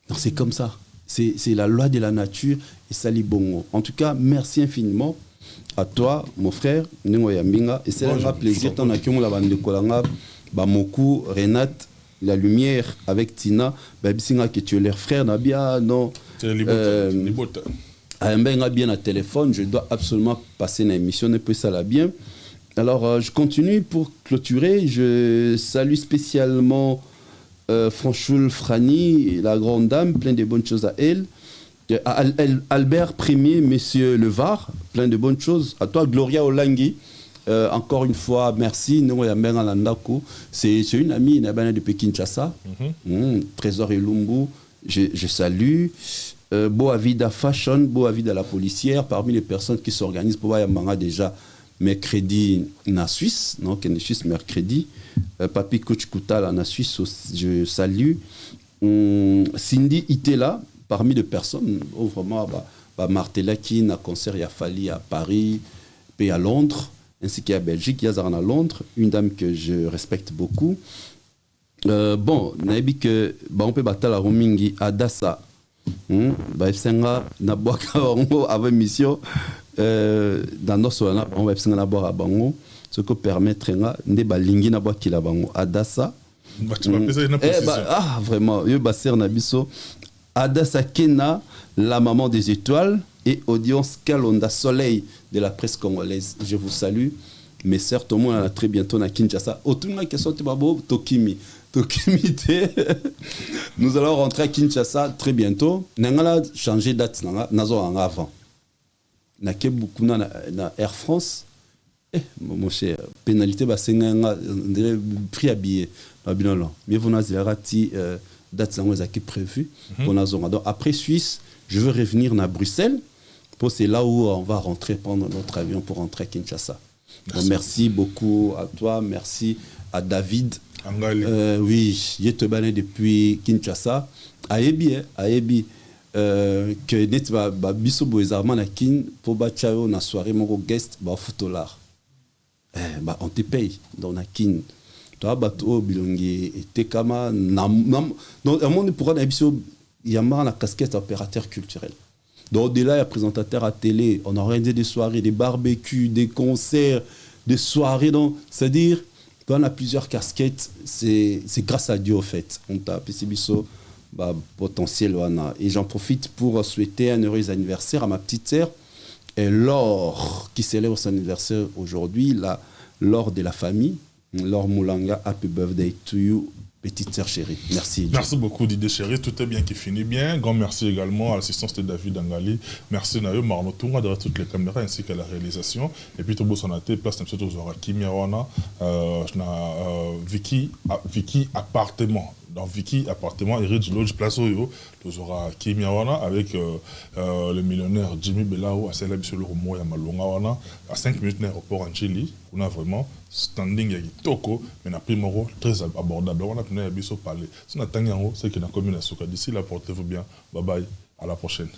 Speaker 1: Donc c'est comme ça. C'est la loi de la nature et ça lit bon. En tout cas, merci infiniment à toi, mon frère, et c'est un plaisir. T'en as qui ont la bande de Kolanga, Bamoku, Renate, La Lumière avec Tina, Babisinga que tu es leur frère, Nabia, non.
Speaker 4: C'est Libota.
Speaker 1: Bien à téléphone, je dois absolument passer une émission, ne peut ça la bien. Alors, je continue pour clôturer. Je salue spécialement Franchoul Frani, la grande dame, plein de bonnes choses à elle. Albert Premier, Monsieur Levar, plein de bonnes choses. À toi, Gloria Olangi, encore une fois, merci. C'est une amie depuis Kinshasa. Trésor Elumbu, je salue. Boavida Fashion, Boavida la policière, parmi les personnes qui s'organisent pour Yamanga déjà mercredi en Suisse, non, qui est Suisse mercredi. Papi Coach Koutal en Suisse, je salue. Cindy Itela, parmi les personnes, vraiment, Martella qui a concert à Fali à Paris, puis à Londres, ainsi qu'à Belgique, il y a à Londres, une dame que je respecte beaucoup. Bon, on peut battre la romingi à Dassa. Senga na boaka bango avec mission dans nos soins on va senga na boaka bango ce que permettre nga nde balingi na boaki la bango Adassa vraiment yo baser na biso Adassa Kena, la maman des étoiles et audience Kalonda Soleil de la presse congolaise. Je vous salue mes sœurs, tout le monde à très bientôt na Kinshasa. Autrement question te babo Tokimi. Nous allons rentrer à Kinshasa très bientôt. Nous allons changer de date avant. Nous avons beaucoup na Air France. Mon cher, pénalité, prix à billet. Mais vous avez date qui est prévue. Donc après Suisse, je veux revenir à Bruxelles. C'est là où on va rentrer, prendre notre avion pour rentrer à Kinshasa. Merci beaucoup à toi, merci à David. Oui, je te banne depuis Kinshasa. Ayebi que net ba biso boezarman na kin pour ba chao na soirée mon guest ba fotolar. On te paye dans na kin. Toi bato bilongi tekama donc à mon pour na biso yama na casquette opérateur culturel. Donc au-delà, il y a présentateur à télé, on a organisé des soirées, des barbecues, des concerts, des soirées. C'est-à-dire, quand on a plusieurs casquettes, c'est grâce à Dieu, au fait. On t'a PCBiso potentiel. Et j'en profite pour souhaiter un heureux anniversaire à ma petite sœur, Laure, qui célèbre son anniversaire aujourd'hui, Laure de la famille. Laure Moulanga, happy birthday to you. Petite sœur chérie, merci.
Speaker 4: Merci beaucoup Didier chérie, tout est bien qui finit bien. Grand merci également à l'assistance de David Angali. Merci Nayo Marnotunga derrière toutes les caméras ainsi qu'à la réalisation. Et puis tout beau son athée, place Nemseto Zora Kimiawana, Vicky appartement. Dans Vicky appartement, Ridge Lodge, place Oyo, nous aura Kimiawana avec le millionnaire Jimmy Belao à Selabisolo Romo et Malongawana à 5 minutes d'aéroport en Chili. On a vraiment standing avec Toko, mais on a pris Moro très abordable. On a pu aller parler. Si on a Tangiango, c'est qu'il y a une commune à Souka. D'ici là, portez-vous bien. Bye bye. À la prochaine.